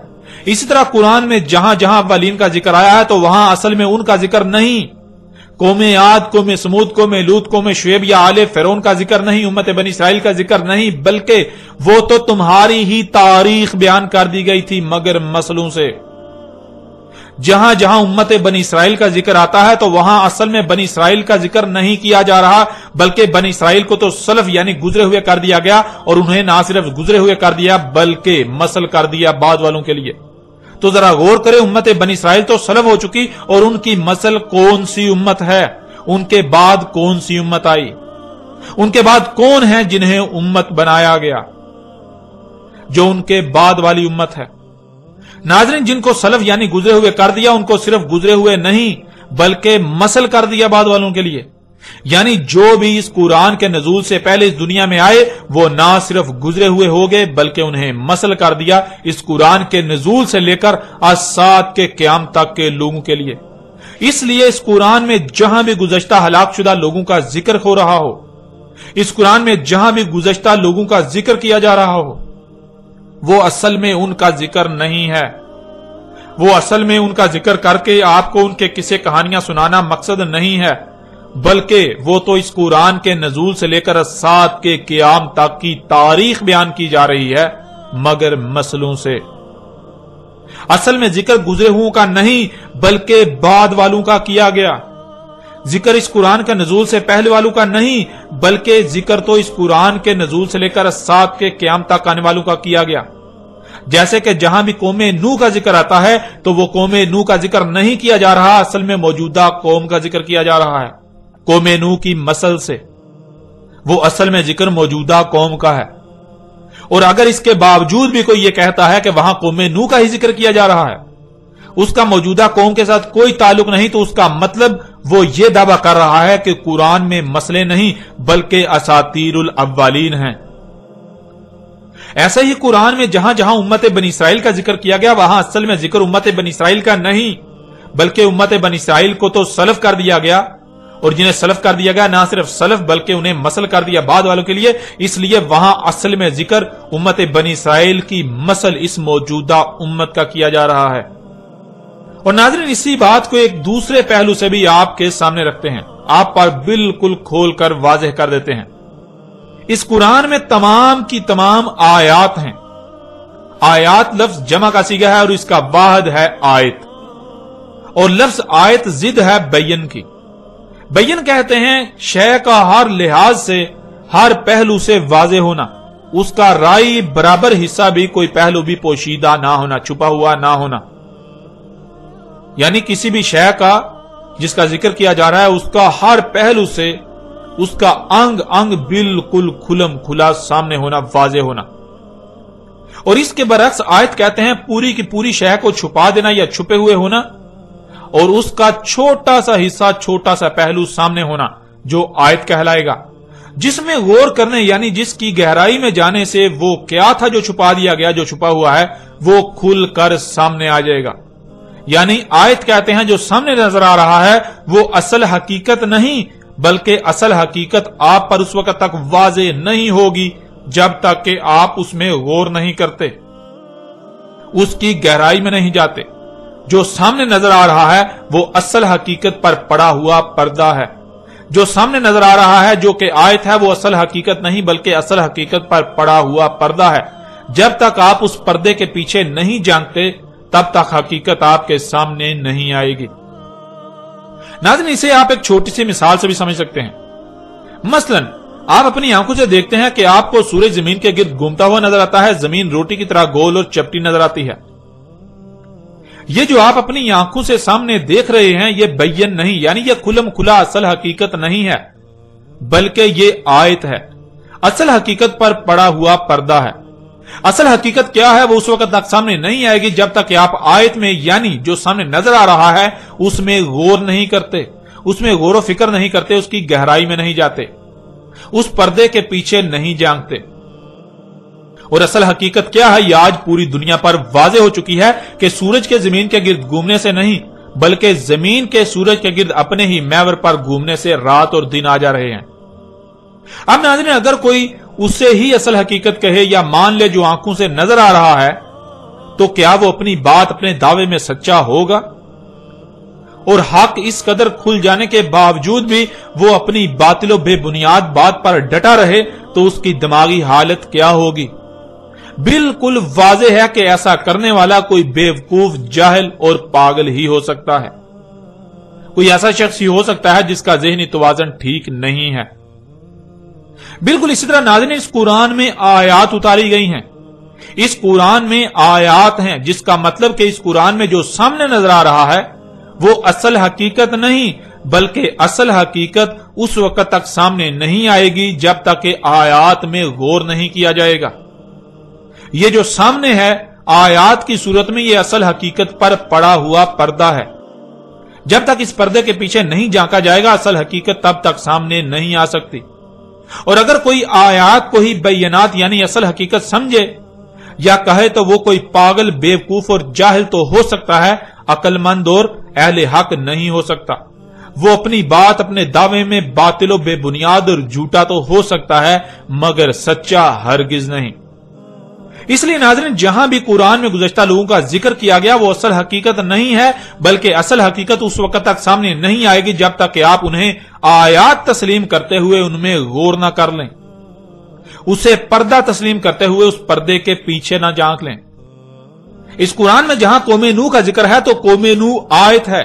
اسی طرح قرآن میں جہاں جہاں اولین کا ذکر آیا ہے تو وہاں اصل میں ان کا ذکر نہیں، قوم عاد، قوم سمود، قوم لوط، قوم شعیب یا آل فرعون کا ذکر نہیں، امت بنی اسرائیل کا ذکر نہیں، بلکہ وہ تو تمہاری ہی تاریخ بیان کر دی گئی تھی مگر مسلوں سے۔ جہاں جہاں امت بنی اسرائیل کا ذکر آتا ہے تو وہاں اصل میں بنی اسرائیل کا ذکر نہیں کیا جا رہا، بلکہ بنی اسرائیل کو تو سلف یعنی گزرے ہوئے کر دیا گیا، اور انہیں نہ صرف گزرے ہوئے کر دیا بلکہ مسل کر دیا بعد والوں کے لیے۔ تو ذرا غور کرے، امت بنی اسرائیل تو سلف ہو چکی، اور ان کی مسل کون سی امت ہے؟ ان کے بعد کون سی امت آئی؟ ان کے بعد کون ہیں جنہیں امت بنایا گیا جو ان کے بعد والی امت ہے؟ ناظرین، جن کو سلف یعنی گزرے ہوئے کر دیا ان کو صرف گزرے ہوئے نہیں بلکہ مسل کر دیا بعد والوں کے لیے، یعنی جو بھی اس قرآن کے نزول سے پہلے اس دنیا میں آئے وہ نہ صرف گزرے ہوئے ہو گئے بلکہ انہیں مسل کر دیا اس قرآن کے نزول سے لے کر آج سات کے قیام تک کے لوگوں کے لیے۔ اس لیے اس قرآن میں جہاں بھی گزشتہ ہلاک شدہ لوگوں کا ذکر ہو رہا ہو، اس قرآن میں جہاں بھی گزشتہ لوگوں کا ذکر کیا جا رہا ہو، وہ اصل میں ان کا ذکر نہیں ہے۔ وہ اصل میں ان کا ذکر کر کے آپ کو ان کے قصے کہانیاں سنانا مقصد نہیں ہے، بلکہ وہ تو اس قرآن کے نزول سے لے کر سات کے قیام تک کی تاریخ بیان کی جا رہی ہے مگر مسلوں سے۔ اصل میں ذکر گزرے ہوئوں کا نہیں بلکہ بعد والوں کا کیا گیا۔ ذکر اس قرآن کے نزول سے پہلے والوں کا نہیں بلکہ ذکر تو اس قرآن کے نزول سے لے کر سات کے قیام تک آنے والوں کا کیا گیا۔ جیسے کہ جہاں بھی قوم نوح کا ذکر آتا ہے تو وہ قوم نوح کا ذکر نہیں کیا جا رہا، اصل میں موجودہ قوم کا ذکر کیا جا رہا ہے قوم نوح کی مسل سے۔ وہ اصل میں ذکر موجودہ قوم کا ہے، اور اگر اس کے باوجود بھی کوئی یہ کہتا ہے کہ وہاں قوم نوح کا ہی ذکر کیا جا رہا ہے، اس کا موجودہ قوم کے ساتھ کوئی تعلق نہیں، تو اس کا مطلب وہ یہ دعویٰ کر رہا ہے کہ قرآن میں مسئلے نہیں بلکہ اساطیر الاولین ہیں۔ ایسا ہی قرآن میں جہاں جہاں امت بنی اسرائیل کا ذکر کیا گیا وہاں اصل میں ذکر امت بنی اسرائیل کا نہیں بلکہ امت بنی اسرائیل کو تو سلف کر دیا گیا، اور جنہیں سلف کر دیا گیا نہ صرف سلف بلکہ انہیں مسل کر دیا بعد والوں کے لیے، اس لیے وہاں اصل میں ذکر امت بنی اسرائیل کی مسل اس موجودہ امت کا کیا جا رہا ہے۔ اور ناظرین، اسی بات کو ایک دوسرے پہلو سے بھی آپ کے سامنے رکھتے ہیں، آپ پر بالکل کھول کر واضح کر دیتے ہیں۔ اس قرآن میں تمام کی تمام آیات ہیں۔ آیات لفظ جمع کا صیغہ ہے اور اس کا واحد ہے آیت، اور لفظ آیت ضد ہے بین کی۔ بین کہتے ہیں شے کا ہر لحاظ سے، ہر پہلو سے واضح ہونا، اس کا رائی برابر حصہ بھی کوئی پہلو بھی پوشیدہ نہ ہونا، چھپا ہوا نہ ہونا، یعنی کسی بھی شے کا جس کا ذکر کیا جا رہا ہے اس کا ہر پہلو سے، اس کا انگ انگ بالکل کھلم کھلا سامنے ہونا، واضح ہونا۔ اور اس کے برعکس آیت کہتے ہیں پوری کی پوری شے کو چھپا دینا یا چھپے ہوئے ہونا، اور اس کا چھوٹا سا حصہ، چھوٹا سا پہلو سامنے ہونا، جو آیت کہلائے گا، جس میں غور کرنے یعنی جس کی گہرائی میں جانے سے وہ کیا تھا جو چھپا دیا گیا، جو چھپا ہوا ہے، وہ کھل کر سامنے آ جائے گا۔ یعنی آیت کہتے ہیں جو سامنے نظر آ رہا ہے وہ اصل حقیقت نہیں بلکہ اصل حقیقت آپ پر اس وقت تک واضح نہیں ہوگی جب تک کہ آپ اس میں غور نہیں کرتے، اس کی گہرائی میں نہیں جاتے۔ جو سامنے نظر آ رہا ہے وہ اصل حقیقت پر پڑا ہوا پردہ ہے۔ جو سامنے نظر آ رہا ہے جو کہ آیت ہے وہ اصل حقیقت نہیں بلکہ اصل حقیقت پر پڑا ہوا پردہ ہے۔ جب تک آپ اس پردے کے پیچھے نہیں جانتے تب تک حقیقت آپ کے سامنے نہیں آئے گی۔ ناظرین، اسے آپ ایک چھوٹی سی مثال سے بھی سمجھ سکتے ہیں۔ مثلاً آپ اپنی آنکھوں سے دیکھتے ہیں کہ آپ کو سورج زمین کے گرد گھومتا ہوا نظر آتا ہے، زمین روٹی کی طرح گول اور چپٹی نظر آتی ہے۔ یہ جو آپ اپنی آنکھوں سے سامنے دیکھ رہے ہیں یہ بین نہیں، یعنی یہ کھلم کھلا اصل حقیقت نہیں ہے بلکہ یہ آیت ہے، اصل حقیقت پر پڑا ہوا پردہ ہے۔ اصل حقیقت کیا ہے وہ اس وقت تک سامنے نہیں آئے گی جب تک کہ آپ آیت میں یعنی جو سامنے نظر آ رہا ہے اس میں غور نہیں کرتے، اس میں غور و فکر نہیں کرتے، اس کی گہرائی میں نہیں جاتے، اس پردے کے پیچھے نہیں جانتے۔ اور اصل حقیقت کیا ہے یہ آج پوری دنیا پر واضح ہو چکی ہے کہ سورج کے زمین کے گرد گھومنے سے نہیں بلکہ زمین کے سورج کے گرد اپنے ہی محور پر گھومنے سے رات اور دن آ جا رہے ہیں۔ اب ناظرین، اگر کوئی اسے ہی اصل حقیقت کہے یا مان لے جو آنکھوں سے نظر آ رہا ہے، تو کیا وہ اپنی بات اپنے دعوے میں سچا ہوگا؟ اور حق اس قدر کھل جانے کے باوجود بھی وہ اپنی باطل و بے بنیاد بات پر ڈٹا رہے تو اس کی دماغی حالت کیا ہوگی؟ بالکل واضح ہے کہ ایسا کرنے والا کوئی بیوقوف، جاہل اور پاگل ہی ہو سکتا ہے۔ کوئی ایسا شخص ہی ہو سکتا ہے جس کا ذہنی توازن ٹھیک نہیں ہے۔ بالکل اسی طرح ناظرین، اس قرآن میں آیات اتاری گئی ہیں، اس قرآن میں آیات ہیں، جس کا مطلب کہ اس قرآن میں جو سامنے نظر آ رہا ہے وہ اصل حقیقت نہیں بلکہ اصل حقیقت اس وقت تک سامنے نہیں آئے گی جب تک کہ آیات میں غور نہیں کیا جائے گا۔ یہ جو سامنے ہے آیات کی صورت میں یہ اصل حقیقت پر پڑا ہوا پردہ ہے۔ جب تک اس پردے کے پیچھے نہیں جھانکا جائے گا اصل حقیقت تب تک سامنے نہیں آ سکتی۔ اور اگر کوئی آیات کو ہی بینات یعنی اصل حقیقت سمجھے یا کہے تو وہ کوئی پاگل، بیوقوف اور جاہل تو ہو سکتا ہے، عقل مند اور اہل حق نہیں ہو سکتا۔ وہ اپنی بات اپنے دعوے میں باطل و بے بنیاد اور جھوٹا تو ہو سکتا ہے مگر سچا ہرگز نہیں۔ اس لیے ناظرین، جہاں بھی قرآن میں گزشتہ لوگوں کا ذکر کیا گیا وہ اصل حقیقت نہیں ہے بلکہ اصل حقیقت اس وقت تک سامنے نہیں آئے گی جب تک کہ آپ انہیں آیات تسلیم کرتے ہوئے ان میں غور نہ کر لیں، اسے پردہ تسلیم کرتے ہوئے اس پردے کے پیچھے نہ جھانک لیں۔ اس قرآن میں جہاں قوم نوح کا ذکر ہے تو قوم نوح آیت ہے،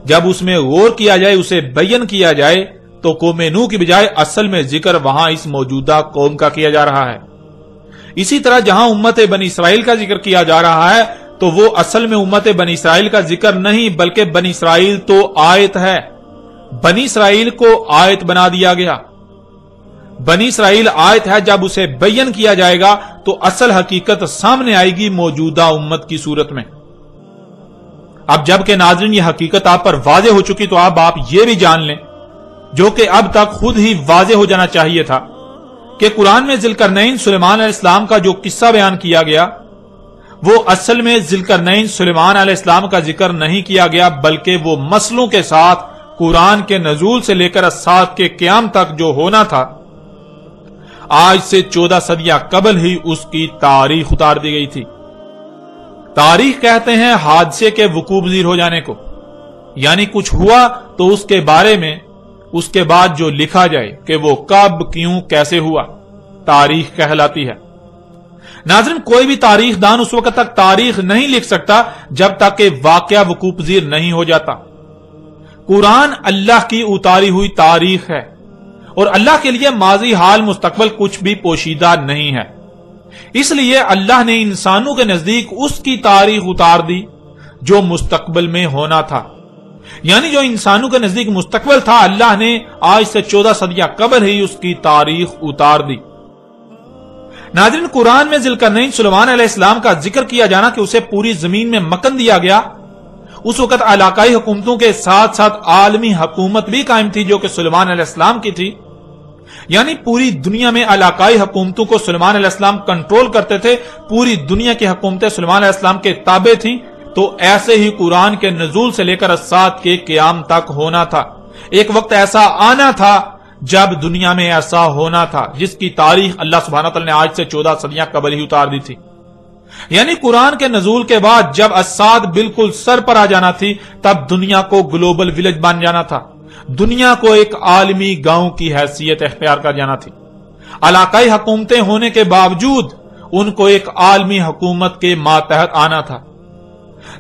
جب اس میں غور کیا جائے، اسے بیان کیا جائے تو قوم نوح کی بجائے اصل میں ذکر وہاں اس موجودہ قوم کا کیا جا رہا ہے۔ اسی طرح جہاں امت بنی اسرائیل کا ذکر کیا جا رہا ہے تو وہ اصل میں امت بنی اسرائیل کا ذکر نہیں بلکہ بنی اسرائیل تو آیت ہے، بنی اسرائیل کو آیت بنا دیا گیا۔ بنی اسرائیل آیت ہے، جب اسے بیان کیا جائے گا تو اصل حقیقت سامنے آئے گی موجودہ امت کی صورت میں۔ اب جبکہ ناظرین یہ حقیقت آپ پر واضح ہو چکی تو اب آپ یہ بھی جان لیں، جو کہ اب تک خود ہی واضح ہو جانا چاہیے تھا، کہ قرآن میں ذوالقرنین سلیمان علیہ السلام کا جو قصہ بیان کیا گیا وہ اصل میں ذوالقرنین سلیمان علیہ السلام کا ذکر نہیں کیا گیا بلکہ وہ مسلوں کے ساتھ قرآن کے نزول سے لے کر الساعۃ کے قیام تک جو ہونا تھا، آج سے 14 صدیاں قبل ہی اس کی تاریخ اتار دی گئی تھی۔ تاریخ کہتے ہیں حادثے کے وقوع پذیر ہو جانے کو، یعنی کچھ ہوا تو اس کے بارے میں اس کے بعد جو لکھا جائے کہ وہ کب، کیوں، کیسے ہوا، تاریخ کہلاتی ہے۔ ناظرین، کوئی بھی تاریخ دان اس وقت تک تاریخ نہیں لکھ سکتا جب تک کہ واقعہ وقوع پذیر نہیں ہو جاتا۔ قرآن اللہ کی اتاری ہوئی تاریخ ہے اور اللہ کے لیے ماضی، حال، مستقبل کچھ بھی پوشیدہ نہیں ہے۔ اس لیے اللہ نے انسانوں کے نزدیک اس کی تاریخ اتار دی جو مستقبل میں ہونا تھا، یعنی جو انسانوں کے نزدیک مستقبل تھا اللہ نے آج سے 14 صدیاں قبل ہی اس کی تاریخ اتار دی۔ ناظرین، قرآن میں ذوالقرنین سلیمان علیہ السلام کا ذکر کیا جانا کہ اسے پوری زمین میں مکن دیا گیا، اس وقت علاقائی حکومتوں کے ساتھ ساتھ عالمی حکومت بھی قائم تھی جو کہ سلیمان علیہ السلام کی تھی، یعنی پوری دنیا میں علاقائی حکومتوں کو سلیمان علیہ السلام کنٹرول کرتے تھے، پوری دنیا کی حکومتیں سلیمان علیہ السلام کے تابع تھیں۔ تو ایسے ہی قرآن کے نزول سے لے کر الساعۃ کے قیام تک ہونا تھا۔ ایک وقت ایسا آنا تھا جب دنیا میں ایسا ہونا تھا جس کی تاریخ اللہ سبحانہ تعالی نے آج سے 14 صدیاں قبل ہی اتار دی تھی، یعنی قرآن کے نزول کے بعد جب الساعۃ بالکل سر پر آ جانا تھی تب دنیا کو گلوبل ولیج بن جانا تھا، دنیا کو ایک عالمی گاؤں کی حیثیت اختیار کر جانا تھی۔ علاقائی حکومتیں ہونے کے باوجود ان کو ایک عالمی حکومت کے ماتحت آنا تھا۔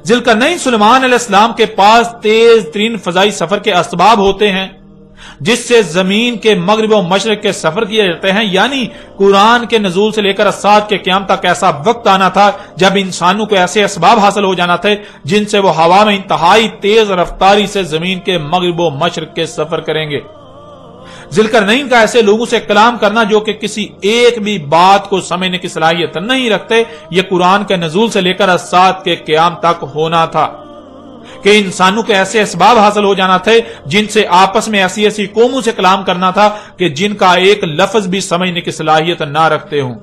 ذوالقرنین سلیمان علیہ السلام کے پاس تیز ترین فضائی سفر کے اسباب ہوتے ہیں جس سے زمین کے مغرب و مشرق کے سفر کیے جاتے ہیں، یعنی قرآن کے نزول سے لے کر الساعۃ کے قیام تک ایسا وقت آنا تھا جب انسانوں کو ایسے اسباب حاصل ہو جانا تھے جن سے وہ ہوا میں انتہائی تیز رفتاری سے زمین کے مغرب و مشرق کے سفر کریں گے۔ ذوالقرنین کا ایسے لوگوں سے کلام کرنا جو کہ کسی ایک بھی بات کو سمجھنے کی صلاحیت نہیں رکھتے، یہ قرآن کے نزول سے لے کر الساعۃ کے قیام تک ہونا تھا کہ انسانوں کے ایسے اسباب حاصل ہو جانا تھے جن سے آپس میں ایسی ایسی قوموں سے کلام کرنا تھا کہ جن کا ایک لفظ بھی سمجھنے کی صلاحیت نہ رکھتے ہوں۔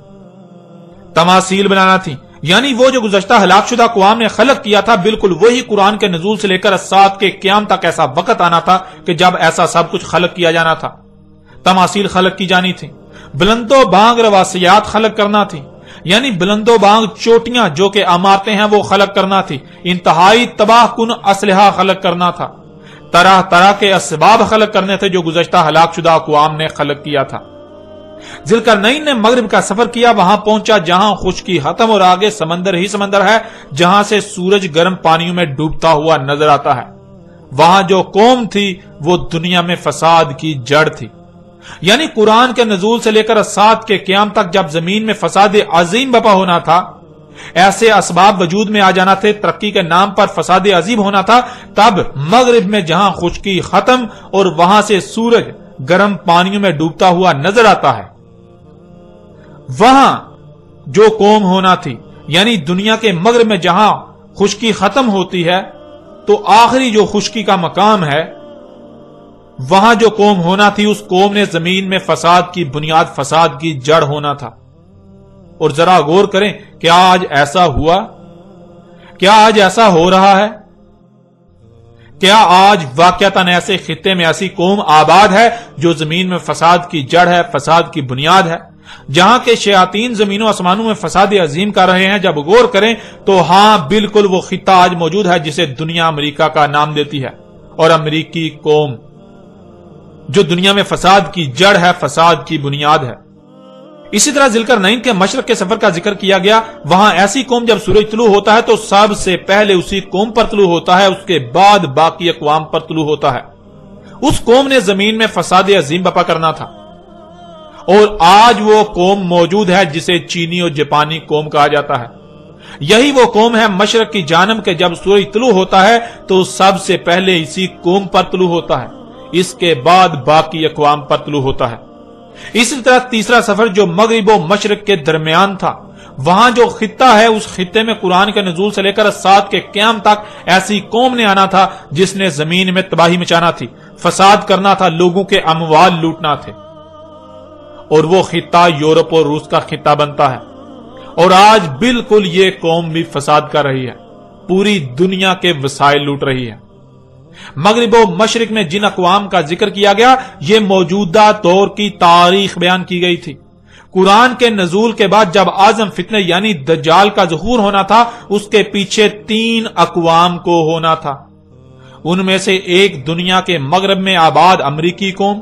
تماثیل بنانا تھی، یعنی وہ جو گزشتہ ہلاک شدہ اقوام نے خلق کیا تھا بالکل وہی قرآن کے نزول سے لے کر سات کے قیام تک ایسا وقت آنا تھا کہ جب ایسا سب کچھ خلق کیا جانا تھا۔ تماثیل خلق کی جانی تھی، بلند و بانگ رواسیات خلق کرنا تھی، یعنی بلند و بانگ چوٹیاں جو کہ عمارتیں ہیں وہ خلق کرنا تھی، انتہائی تباہ کن اسلحہ خلق کرنا تھا، طرح طرح کے اسباب خلق کرنے تھے جو گزشتہ ہلاک شدہ اقوام نے خلق کیا تھا۔ ذوالقرنین نے مغرب کا سفر کیا، وہاں پہنچا جہاں خشکی ختم اور آگے سمندر ہی سمندر ہے، جہاں سے سورج گرم پانیوں میں ڈوبتا ہوا نظر آتا ہے۔ وہاں جو قوم تھی وہ دنیا میں فساد کی جڑ تھی، یعنی قرآن کے نزول سے لے کر سات کے قیام تک جب زمین میں فساد عظیم بپا ہونا تھا، ایسے اسباب وجود میں آ جانا تھے، ترقی کے نام پر فساد عظیم ہونا تھا، تب مغرب میں جہاں خشکی ختم اور وہاں سے سورج گرم پانیوں میں ڈوبتا ہوا نظر آتا ہے، وہاں جو قوم ہونا تھی، یعنی دنیا کے مغرب میں جہاں خشکی ختم ہوتی ہے تو آخری جو خشکی کا مقام ہے، وہاں جو قوم ہونا تھی اس قوم نے زمین میں فساد کی بنیاد، فساد کی جڑ ہونا تھا۔ اور ذرا غور کریں، کیا آج ایسا ہوا؟ کیا آج ایسا ہو رہا ہے؟ کیا آج واقعتاً ایسے خطے میں ایسی قوم آباد ہے جو زمین میں فساد کی جڑ ہے، فساد کی بنیاد ہے، جہاں کے شیاطین زمین و آسمانوں میں فساد عظیم کر رہے ہیں؟ جب غور کریں تو ہاں بالکل وہ خطہ آج موجود ہے جسے دنیا امریکہ کا نام دیتی ہے، اور امریکی قوم جو دنیا میں فساد کی جڑ ہے، فساد کی بنیاد ہے۔ اسی طرح ذوالقرنین کے مشرق کے سفر کا ذکر کیا گیا، وہاں ایسی قوم جب سورج طلوع ہوتا ہے تو سب سے پہلے اسی قوم پر طلوع ہوتا ہے، اس کے بعد باقی اقوام پر طلوع ہوتا ہے۔ اس قوم نے زمین میں فساد عظیم بپا کرنا تھا، اور آج وہ قوم موجود ہے جسے چینی اور جاپانی قوم کہا جاتا ہے۔ یہی وہ قوم ہے مشرق کی جانب کے جب سورج طلوع ہوتا ہے تو سب سے پہلے اسی قوم پر طلوع ہوتا ہے، اس کے بعد باقی اقوام پر طلوع ہوتا ہے۔ اسی طرح تیسرا سفر جو مغرب و مشرق کے درمیان تھا، وہاں جو خطہ ہے اس خطے میں قرآن کے نزول سے لے کر سات کے قیام تک ایسی قوم نے آنا تھا جس نے زمین میں تباہی مچانا تھی، فساد کرنا تھا، لوگوں کے اموال لوٹنا تھے، اور وہ خطہ یورپ اور روس کا خطہ بنتا ہے۔ اور آج بالکل یہ قوم بھی فساد کر رہی ہے، پوری دنیا کے وسائل لوٹ رہی ہے۔ مغرب و مشرق میں جن اقوام کا ذکر کیا گیا یہ موجودہ دور کی تاریخ بیان کی گئی تھی۔ قرآن کے نزول کے بعد جب اعظم فتنہ یعنی دجال کا ظہور ہونا تھا، اس کے پیچھے 3 اقوام کو ہونا تھا۔ ان میں سے ایک دنیا کے مغرب میں آباد امریکی قوم،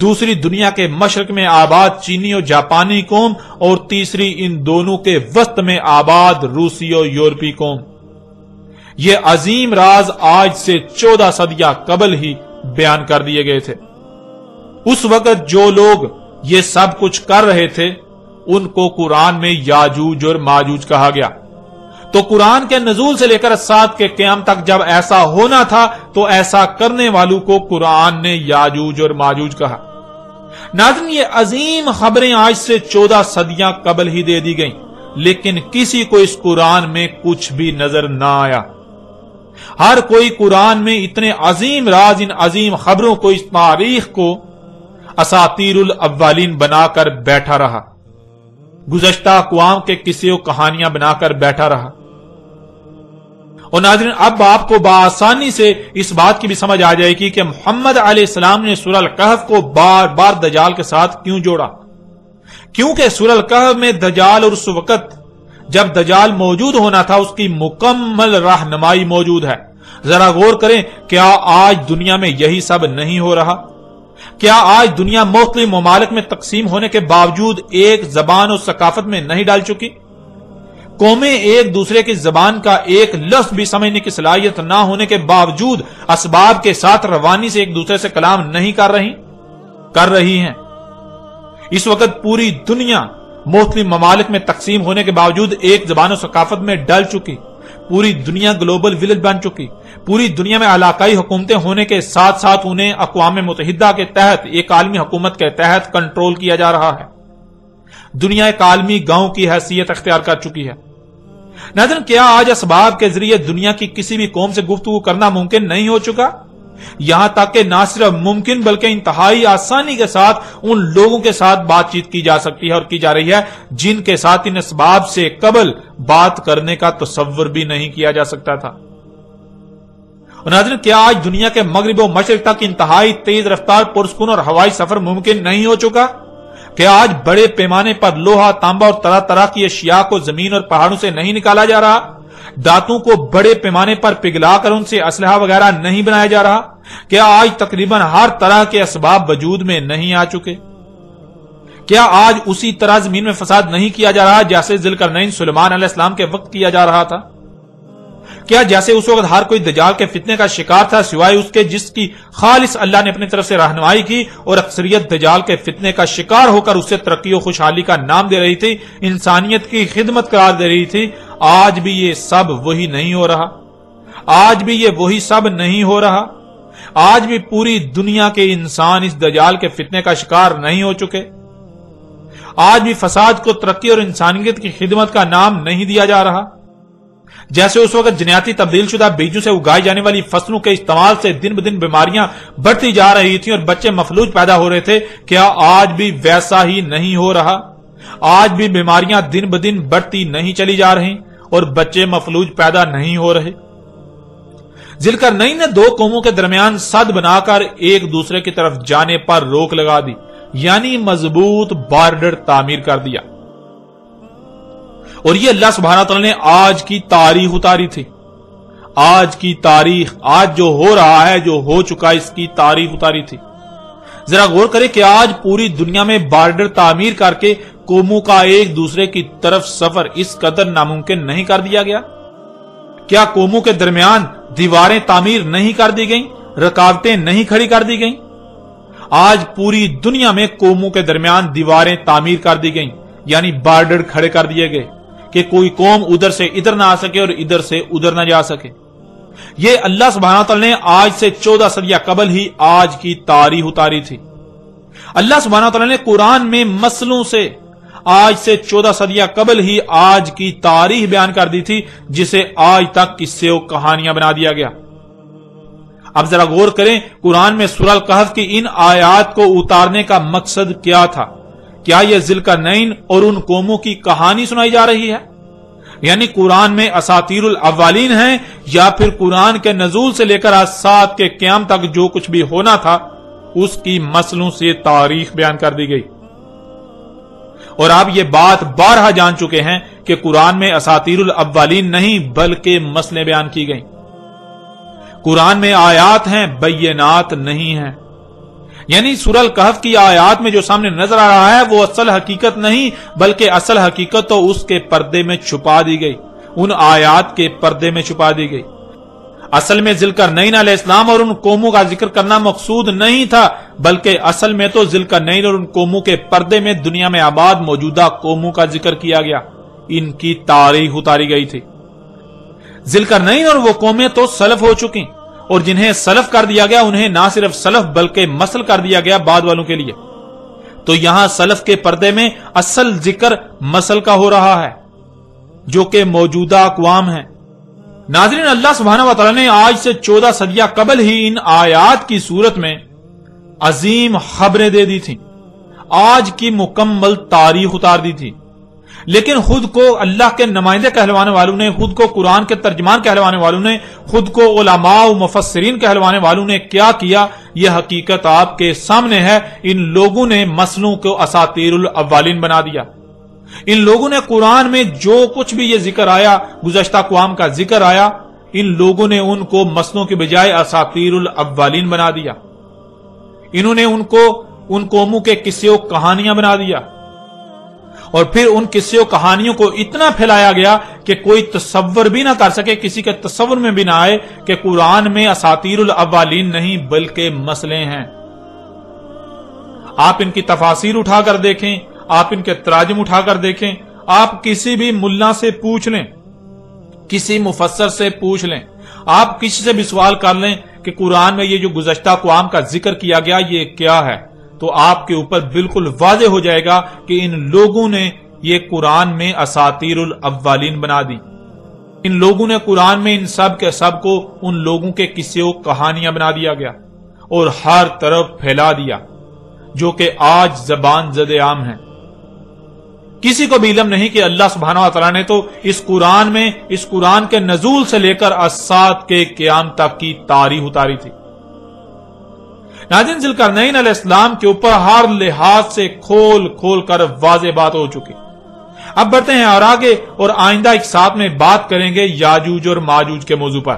دوسری دنیا کے مشرق میں آباد چینی اور جاپانی قوم، اور تیسری ان دونوں کے وسط میں آباد روسی اور یورپی قوم۔ یہ عظیم راز آج سے 14 صدیاں قبل ہی بیان کر دیے گئے تھے۔ اس وقت جو لوگ یہ سب کچھ کر رہے تھے ان کو قرآن میں یاجوج اور ماجوج کہا گیا۔ تو قرآن کے نزول سے لے کر سات کے قیام تک جب ایسا ہونا تھا تو ایسا کرنے والوں کو قرآن نے یاجوج اور ماجوج کہا۔ ناظرین، یہ عظیم خبریں آج سے 14 صدیاں قبل ہی دے دی گئیں، لیکن کسی کو اس قرآن میں کچھ بھی نظر نہ آیا۔ ہر کوئی قرآن میں اتنے عظیم راز، ان عظیم خبروں کو، اس تاریخ کو اساطیر الاولین بنا کر بیٹھا رہا، گزشتہ اقوام کے قصے و کہانیاں بنا کر بیٹھا رہا۔ اور ناظرین، اب آپ کو بآسانی سے اس بات کی بھی سمجھ آ جائے گی کہ محمد علیہ السلام نے سورہ الکہف کو بار بار دجال کے ساتھ کیوں جوڑا۔ کیونکہ سورہ الکہف میں دجال اور اس وقت جب دجال موجود ہونا تھا اس کی مکمل رہنمائی موجود ہے۔ ذرا غور کریں، کیا آج دنیا میں یہی سب نہیں ہو رہا؟ کیا آج دنیا مختلف ممالک میں تقسیم ہونے کے باوجود ایک زبان اور ثقافت میں نہیں ڈال چکی؟ قومیں ایک دوسرے کی زبان کا ایک لفظ بھی سمجھنے کی صلاحیت نہ ہونے کے باوجود اسباب کے ساتھ روانی سے ایک دوسرے سے کلام نہیں کر رہی ہیں۔ اس وقت پوری دنیا مختلف ممالک میں تقسیم ہونے کے باوجود ایک زبان و ثقافت میں ڈل چکی، پوری دنیا گلوبل ولیج بن چکی، پوری دنیا میں علاقائی حکومتیں ہونے کے ساتھ ساتھ انہیں اقوام متحدہ کے تحت ایک عالمی حکومت کے تحت کنٹرول کیا جا رہا ہے۔ دنیا ایک عالمی گاؤں کی حیثیت اختیار کر چکی ہے۔ ناظرین، کیا آج اسباب کے ذریعے دنیا کی کسی بھی قوم سے گفتگو کرنا ممکن نہیں ہو چکا؟ یہاں تک کہ نہ صرف ممکن بلکہ انتہائی آسانی کے ساتھ ان لوگوں کے ساتھ بات چیت کی جا سکتی ہے اور کی جا رہی ہے جن کے ساتھ ان اسباب سے قبل بات کرنے کا تصور بھی نہیں کیا جا سکتا تھا۔ اور ناظرین، کیا آج دنیا کے مغرب و مشرق تک انتہائی تیز رفتار پرسکون اور ہوائی سفر ممکن نہیں ہو چکا؟ کیا آج بڑے پیمانے پر لوہا، تانبا اور طرح طرح کی اشیاء کو زمین اور پہاڑوں سے نہیں نکالا جا رہا؟ دانتوں کو بڑے پیمانے پر پگھلا کر ان سے اسلحہ وغیرہ نہیں بنایا جا رہا؟ کیا آج تقریباً ہر طرح کے اسباب وجود میں نہیں آ چکے؟ کیا آج اسی طرح زمین میں فساد نہیں کیا جا رہا جیسے ذوالقرنین سلیمان علیہ السلام کے وقت کیا جا رہا تھا؟ کیا جیسے اس وقت ہر کوئی دجال کے فتنے کا شکار تھا سوائے اس کے جس کی خالص اللہ نے اپنی طرف سے رہنمائی کی، اور اکثریت دجال کے فتنے کا شکار ہو کر اسے ترقی و خوشحالی کا نام دے رہی تھی، انسانیت کی خدمت قرار دے رہی تھی؟ آج بھی یہ سب وہی نہیں ہو رہا؟ آج بھی یہ وہی سب نہیں ہو رہا؟ آج بھی پوری دنیا کے انسان اس دجال کے فتنے کا شکار نہیں ہو چکے؟ آج بھی فساد کو ترقی اور انسانیت کی خدمت کا نام نہیں دیا جا رہا؟ جیسے اس وقت جنیاتی تبدیل شدہ بیجوں سے اگائی جانے والی فصلوں کے استعمال سے دن بدن بیماریاں بڑھتی جا رہی تھیں اور بچے مفلوج پیدا ہو رہے تھے، کیا آج بھی ویسا ہی نہیں ہو رہا؟ آج بھی بیماریاں دن بدن بڑھتی نہیں چلی جا رہی اور بچے مفلوج پیدا نہیں ہو رہے؟ ذوالقرنین نے دو قوموں کے درمیان سد بنا کر ایک دوسرے کی طرف جانے پر روک لگا دی، یعنی مضبوط بارڈر تعمیر کر دیا، اور یہ اللہ سبحانہ تعالیٰ نے آج کی تاریخ اتاری تھی۔ آج کی تاریخ، آج جو ہو رہا ہے، جو ہو چکا، اس کی تاریخ اتاری تھی۔ ذرا غور کریں کہ آج پوری دنیا میں بارڈر تعمیر کر کے قوموں کا ایک دوسرے کی طرف سفر اس قدر ناممکن نہیں کر دیا گیا؟ کیا قوموں کے درمیان دیواریں تعمیر نہیں کر دی گئیں، رکاوٹیں نہیں کھڑی کر دی گئیں؟ آج پوری دنیا میں قوموں کے درمیان دیواریں تعمیر کر دی گئیں، یعنی بارڈر کھڑے کر دیے گئے کہ کوئی قوم ادھر سے ادھر نہ آ سکے اور ادھر سے ادھر نہ جا سکے۔ یہ اللہ سبحانہ تعالیٰ نے آج سے 14 صدیاں قبل ہی آج کی تاریخ اتاری تھی۔ اللہ سبحانہ تعالیٰ نے قرآن میں مسئلوں سے آج سے 14 صدیاں قبل ہی آج کی تاریخ بیان کر دی تھی، جسے آج تک قصے و کہانیاں بنا دیا گیا۔ اب ذرا غور کریں، قرآن میں سورہ الکہف کی ان آیات کو اتارنے کا مقصد کیا تھا؟ کیا یہ ذوالقرنین اور ان قوموں کی کہانی سنائی جا رہی ہے؟ یعنی قرآن میں اساطیر الاولین ہیں، یا پھر قرآن کے نزول سے لے کر آج سات کے قیام تک جو کچھ بھی ہونا تھا اس کی مسئلوں سے تاریخ بیان کر دی گئی؟ اور آپ یہ بات بارہا جان چکے ہیں کہ قرآن میں اساطیر الاولین نہیں بلکہ مسئلے بیان کی گئیں۔ قرآن میں آیات ہیں، بینات نہیں ہیں۔ یعنی سورہ الکہف کی آیات میں جو سامنے نظر آ رہا ہے وہ اصل حقیقت نہیں بلکہ اصل حقیقت تو اس کے پردے میں چھپا دی گئی، ان آیات کے پردے میں چھپا دی گئی۔ اصل میں ذوالقرنین علیہ السلام اور ان قوموں کا ذکر کرنا مقصود نہیں تھا، بلکہ اصل میں تو ذوالقرنین اور ان قوموں کے پردے میں دنیا میں آباد موجودہ قوموں کا ذکر کیا گیا، ان کی تاریخ اتاری گئی تھی۔ ذوالقرنین اور وہ قومیں تو سلف ہو چکی، اور جنہیں سلف کر دیا گیا انہیں نہ صرف سلف بلکہ مسل کر دیا گیا بعد والوں کے لیے۔ تو یہاں سلف کے پردے میں اصل ذکر مسل کا ہو رہا ہے جو کہ موجودہ اقوام ہیں۔ ناظرین، اللہ سبحانہ و تعالی نے آج سے 14 صدیاں قبل ہی ان آیات کی صورت میں عظیم خبریں دے دی تھیں، آج کی مکمل تاریخ اتار دی تھی، لیکن خود کو اللہ کے نمائندے کہلوانے والوں نے، خود کو قرآن کے ترجمان کہلوانے والوں نے، خود کو علماء و مفسرین کہلوانے والوں نے کیا کیا، یہ حقیقت آپ کے سامنے ہے۔ ان لوگوں نے مسئلوں کو اساطیر الاولین بنا دیا۔ ان لوگوں نے قرآن میں جو کچھ بھی یہ ذکر آیا، گزشتہ اقوام کا ذکر آیا، ان لوگوں نے ان کو مسئلوں کے بجائے اساطیر الاولین بنا دیا۔ انہوں نے ان کو ان قوموں کے قصے و کہانیاں بنا دیا، اور پھر ان قصے و کہانیوں کو اتنا پھیلایا گیا کہ کوئی تصور بھی نہ کر سکے، کسی کے تصور میں بھی نہ آئے کہ قرآن میں اساطیر الاولین نہیں بلکہ مسئلے ہیں۔ آپ ان کی تفاسیر اٹھا کر دیکھیں، آپ ان کے تراجم اٹھا کر دیکھیں، آپ کسی بھی ملا سے پوچھ لیں، کسی مفسر سے پوچھ لیں، آپ کسی سے بھی سوال کر لیں کہ قرآن میں یہ جو گزشتہ اقوام کا ذکر کیا گیا یہ کیا ہے، تو آپ کے اوپر بالکل واضح ہو جائے گا کہ ان لوگوں نے یہ قرآن میں اساطیر الاولین بنا دی۔ ان لوگوں نے قرآن میں ان سب کے سب کو ان لوگوں کے قصے و کہانیاں بنا دیا گیا اور ہر طرف پھیلا دیا جو کہ آج زبان زد عام ہے۔ کسی کو بھی علم نہیں کہ اللہ سبحانہ و تعالیٰ نے تو اس قرآن کے نزول سے لے کر الساعۃ کے قیام تک کی تاریخ اتاری تھی۔ ناظرین، ذوالقرنین علیہ السلام کے اوپر ہر لحاظ سے کھول کھول کر واضح بات ہو چکی۔ اب بڑھتے ہیں اور آگے اور آئندہ ایک ساتھ میں بات کریں گے یاجوج اور ماجوج کے موضوع پر۔